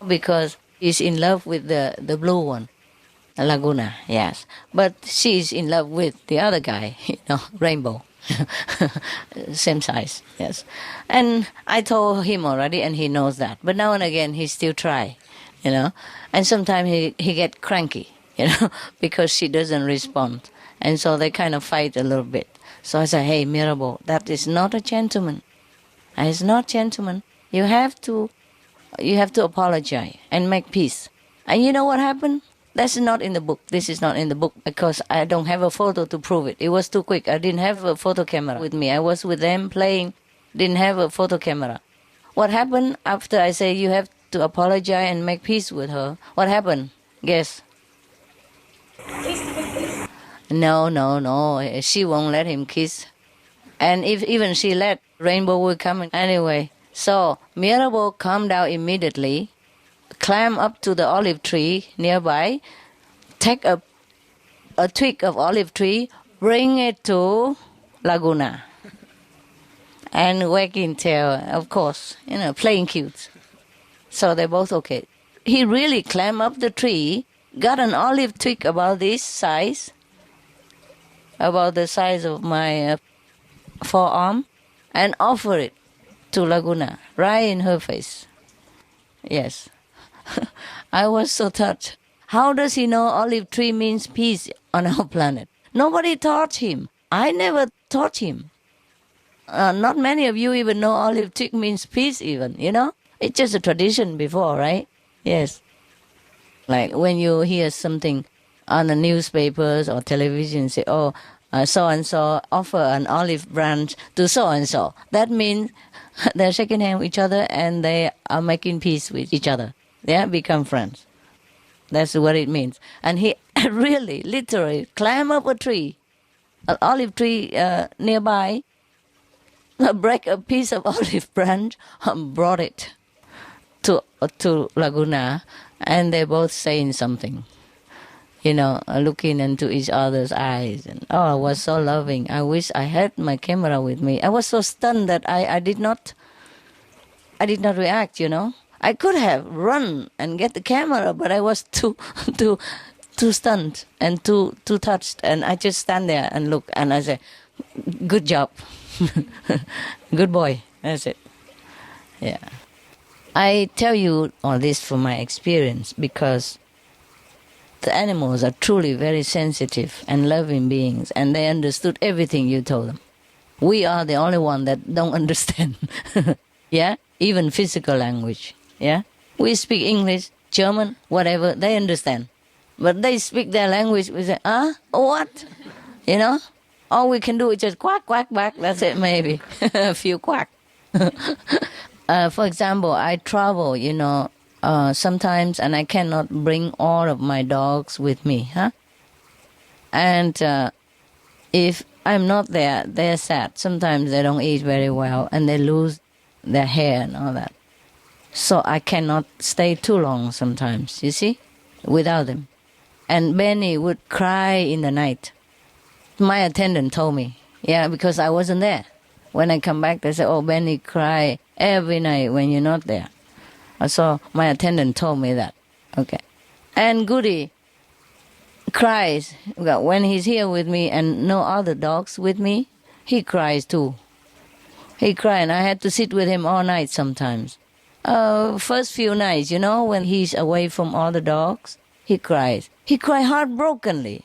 Because he's in love with the blue one, Laguna, yes. But she's in love with the other guy, Rainbow. Same size, yes. And I told him already, and he knows that. But now and again, he still try, And sometimes he get cranky, because she doesn't respond. And so they kind of fight a little bit. So I say, hey, Mirabeau, that is not a gentleman. It's not gentleman. You have to apologize and make peace. And you know what happened? That's not in the book. This is not in the book because I don't have a photo to prove it. It was too quick. I didn't have a photo camera with me. I was with them playing, didn't have a photo camera. What happened after I say you have to apologize and make peace with her? What happened? Guess. No. She won't let him kiss. And if even she let, Rainbow will come anyway. So Mirabel calmed down immediately, climb up to the olive tree nearby, take a twig of olive tree, bring it to Laguna. And wagging tail, of course, playing cute. So they're both okay. He really climbed up the tree, got an olive twig about this size, about the size of my forearm, and offered it to Laguna, right in her face. Yes. I was so touched. How does he know olive tree means peace on our planet? Nobody taught him. I never taught him. Not many of you even know olive twig means peace even, It's just a tradition before, right? Yes. Like when you hear something on the newspapers or television, say, so-and-so offer an olive branch to so-and-so. That means they're shaking hands with each other and they are making peace with each other. They become friends. That's what it means. And he really, literally, climbed up a tree, an olive tree nearby, break a piece of olive branch and brought it to Laguna, and they're both saying something, looking into each other's eyes. And it was so loving. I wish I had my camera with me. I was so stunned that I did not react, I could have run and get the camera, but I was too stunned and too touched, and I just stand there and look, and I say, "Good job, good boy." That's it. Yeah, I tell you all this from my experience because the animals are truly very sensitive and loving beings, and they understood everything you told them. We are the only one that don't understand. Yeah, even physical language. Yeah, we speak English, German, whatever, they understand. But they speak their language, we say, what? All we can do is just quack, quack, quack, that's it maybe. A few quack. For example, I travel, sometimes, and I cannot bring all of my dogs with me, And if I'm not there, they're sad. Sometimes they don't eat very well, and they lose their hair and all that. So I cannot stay too long sometimes, you see, without them. And Benny would cry in the night. My attendant told me, because I wasn't there. When I come back, they say, Benny cry every night when you're not there. So my attendant told me that. Okay. And Goody cries. When he's here with me and no other dogs with me, he cries too. He cried, and I had to sit with him all night sometimes. First few nights, when he's away from all the dogs, he cries. He cried heartbrokenly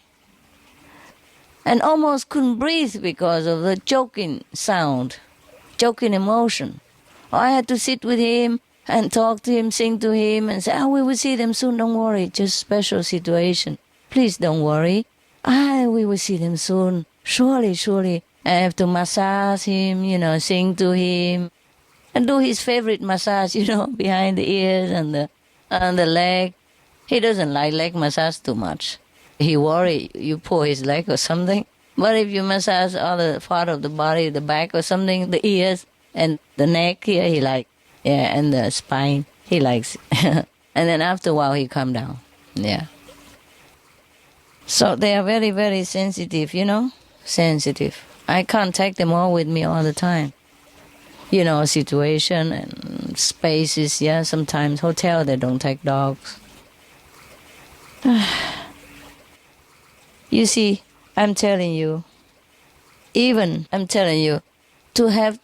and almost couldn't breathe because of the choking sound, choking emotion. I had to sit with him and talk to him, sing to him, and say, we will see them soon, don't worry, just special situation. Please don't worry. We will see them soon. Surely. I have to massage him, sing to him. And do his favorite massage, behind the ears and the leg. He doesn't like leg massage too much. He worry you pull his leg or something. But if you massage other part of the body, the back or something, the ears and the neck here, he like. Yeah, and the spine, he likes. And then after a while, he calm down. Yeah. So they are very, very sensitive, sensitive. I can't take them all with me all the time. Situation and spaces, sometimes hotel, they don't take dogs. You see, I'm telling you, to have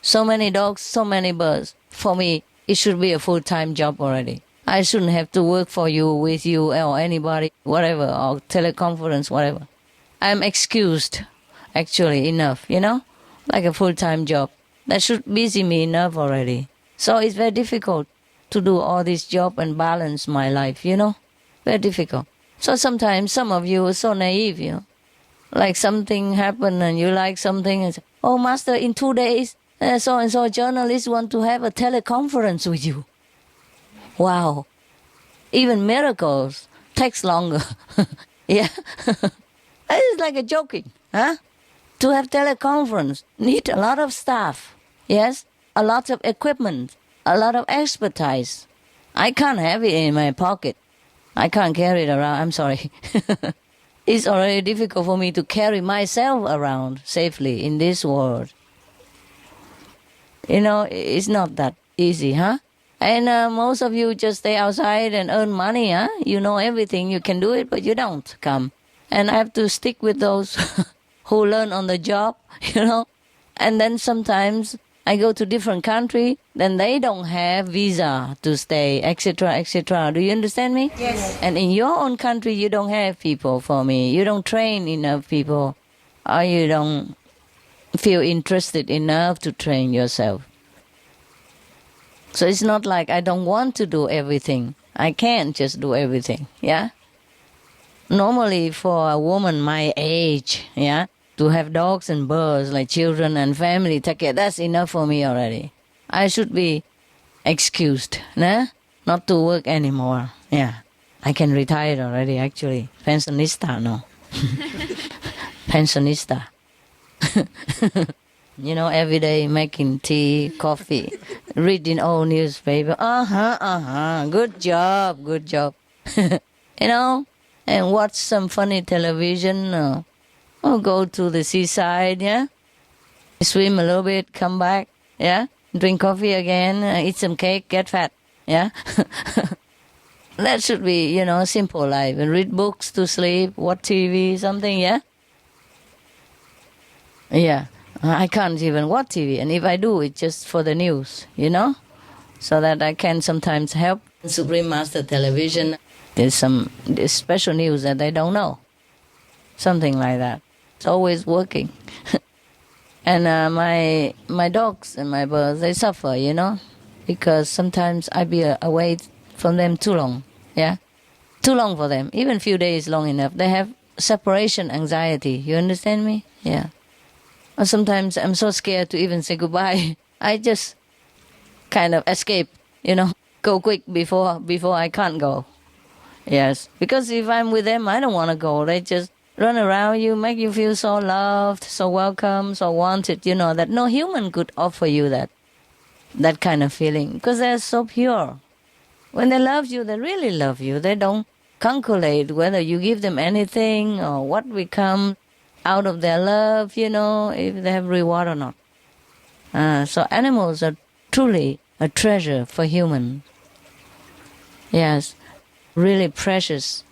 so many dogs, so many birds, for me, it should be a full-time job already. I shouldn't have to work for you, with you, or anybody, whatever, or teleconference, whatever. I'm excused, actually, enough, like a full-time job. That should busy me enough already. So it's very difficult to do all this job and balance my life, Very difficult. So sometimes some of you are so naive, Like something happened and you like something and say, oh, Master, in 2 days, so-and-so journalist want to have a teleconference with you. Wow. Even miracles takes longer. Yeah. It's like a joking, huh? To have teleconference, need a lot of staff. Yes? A lot of equipment. A lot of expertise. I can't have it in my pocket. I can't carry it around. I'm sorry. It's already difficult for me to carry myself around safely in this world. It's not that easy, huh? And most of you just stay outside and earn money, huh? You know everything, you can do it, but you don't come. And I have to stick with those who learn on the job, And then sometimes I go to different country, then they don't have visa to stay, etc., etc. Do you understand me? Yes. And in your own country, you don't have people for me. You don't train enough people, or you don't feel interested enough to train yourself. So it's not like I don't want to do everything. I can't just do everything, yeah? Normally for a woman my age, yeah, to have dogs and birds like children and family take care, that's enough for me already. I should be excused, nah? Not to work anymore, yeah. I can retire already, actually. Pensionista, no. Pensionista. Every day making tea, coffee, reading old newspaper. Good job. And watch some funny television, or go to the seaside, yeah? Swim a little bit, come back, yeah? Drink coffee again, eat some cake, get fat, yeah? That should be, simple life. And read books to sleep, watch TV, something, yeah? Yeah. I can't even watch TV, and if I do, it's just for the news, so that I can sometimes help Supreme Master Television. There's special news that they don't know, something like that. It's always working. And my dogs and my birds, they suffer, because sometimes I be away from them too long, yeah, too long for them. Even few days long enough. They have separation anxiety. You understand me? Yeah. Or sometimes I'm so scared to even say goodbye. I just kind of escape, go quick before I can't go. Yes, because if I'm with them, I don't want to go. They just run around you, make you feel so loved, so welcome, so wanted, that no human could offer you that kind of feeling, because they're so pure. When they love you, they really love you. They don't calculate whether you give them anything or what will come out of their love, if they have reward or not. So animals are truly a treasure for humans. Yes, really precious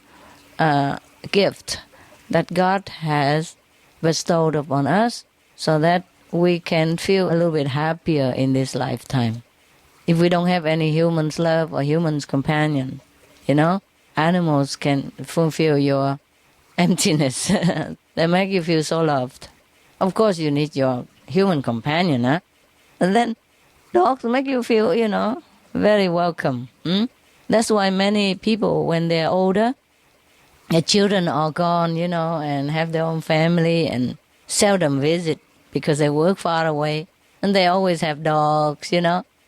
gift that God has bestowed upon us so that we can feel a little bit happier in this lifetime. If we don't have any human's love or human's companion, animals can fulfill your emptiness. They make you feel so loved. Of course, you need your human companion, huh? And then dogs make you feel, very welcome. That's why many people, when they're older, their children are gone, and have their own family and seldom visit because they work far away. And they always have dogs,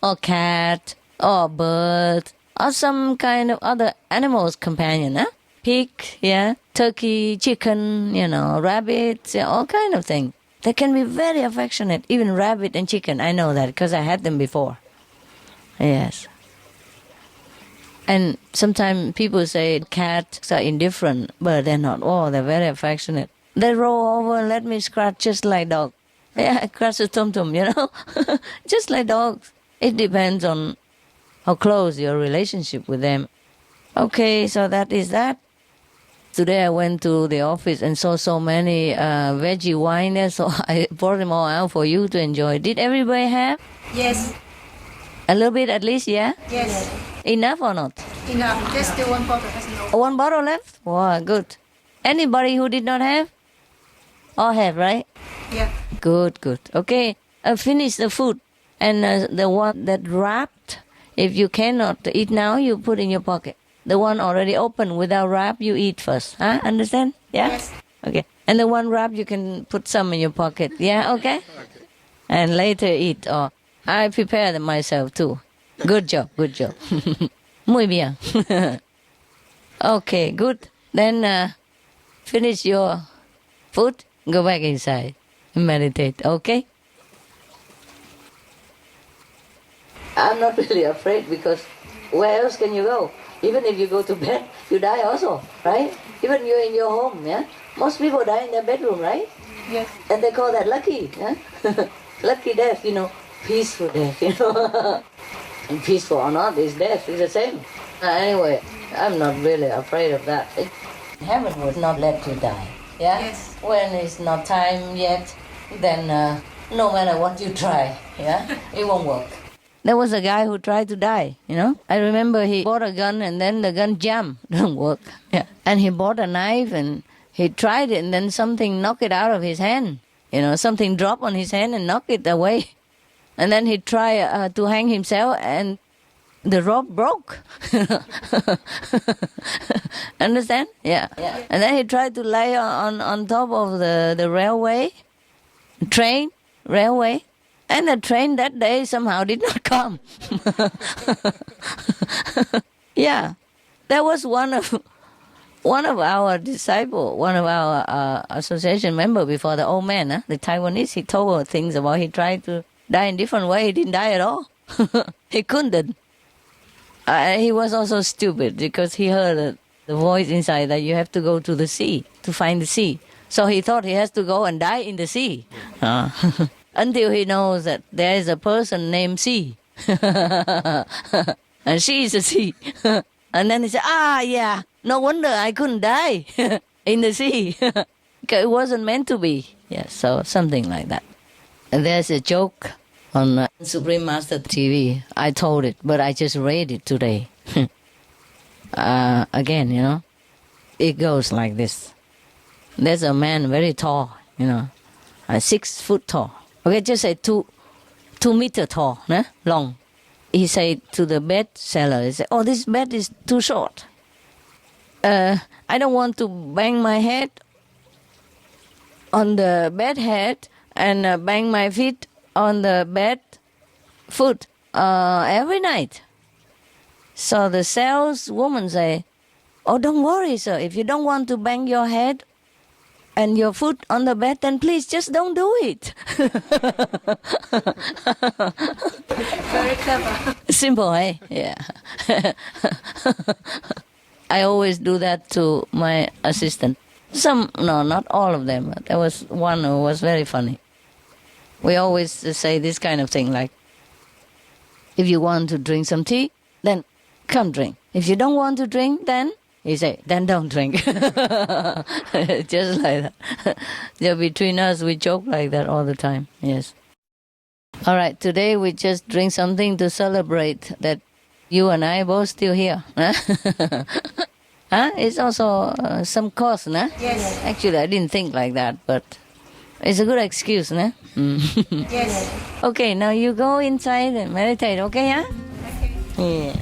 or cat, or bird, or some kind of other animals companion, huh? Pig, yeah, turkey, chicken, rabbit, all kind of things. They can be very affectionate, even rabbit and chicken. I know that because I had them before. Yes. And sometimes people say cats are indifferent, but they're not. Oh, they're very affectionate. They roll over and let me scratch just like dog. Yeah, scratch a tum-tum, just like dogs. It depends on how close your relationship with them. Okay, so that is that. Today I went to the office and saw so many veggie wine there, so I brought them all out for you to enjoy. Did everybody have? Yes. A little bit at least, yeah? Yes. Enough or not? Enough. There's still one bottle. Has no. One bottle left? Wow, good. Anybody who did not have? All have, right? Yeah. Good. Okay, finish the food. And the one that wrapped, If you cannot eat now, you put in your pocket. The one already open without wrap, you eat first. Huh? Understand? Yeah? Yes. Okay. And the one wrap, you can put some in your pocket. Yeah? Okay? And later eat. Or I prepare them myself too. Good job. Good job. Muy bien. Okay, good. Then finish your food. Go back inside and meditate. Okay? I'm not really afraid because where else can you go? Even if you go to bed, you die also, right? Even you're in your home, yeah? Most people die in their bedroom, right? Yes. And they call that lucky, yeah? Lucky death, peaceful death, And peaceful or not, is death, it's the same. Anyway, I'm not really afraid of that. Heaven would not let you die, yeah? Yes. When it's not time yet, then no matter what you try, yeah? It won't work. There was a guy who tried to die, I remember he bought a gun and then the gun jammed. Didn't work. Yeah. And he bought a knife and he tried it and then something knocked it out of his hand. Something dropped on his hand and knocked it away. And then he tried to hang himself and the rope broke. Understand? Yeah. And then he tried to lay on top of the railway. And the train that day somehow did not come. Yeah, that was one of our disciple, one of our association member before, the old man, the Taiwanese. He told us things about he tried to die in different way. He didn't die at all. He couldn't. He was also stupid because he heard the voice inside that you have to go to the sea to find the sea. So he thought he has to go and die in the sea. Until he knows that there is a person named Sea. And she is a sea. And then he said, yeah, no wonder I couldn't die in the sea. Because it wasn't meant to be. Yeah, so something like that. And there's a joke on Supreme Master TV. I told it, but I just read it today. Again, it goes like this. There's a man very tall, 6 foot tall. Okay, just say 2 meter tall, long. He said to the bed seller, he said, this bed is too short. I don't want to bang my head on the bed head and bang my feet on the bed foot every night. So the saleswoman say, don't worry, sir. If you don't want to bang your head and your foot on the bed, then please just don't do it. Very clever. Simple, eh? Yeah. I always do that to my assistant. No, not all of them. There was one who was very funny. We always say this kind of thing, like, if you want to drink some tea, then come drink. If you don't want to drink, then he say, then don't drink. Just like that. Between us, we joke like that all the time. Yes. All right, today we just drink something to celebrate that you and I both still here. It's also some cause, Yes. Actually, I didn't think like that, but it's a good excuse, Yes. Okay, now you go inside and meditate, okay, yeah? Okay. Yeah.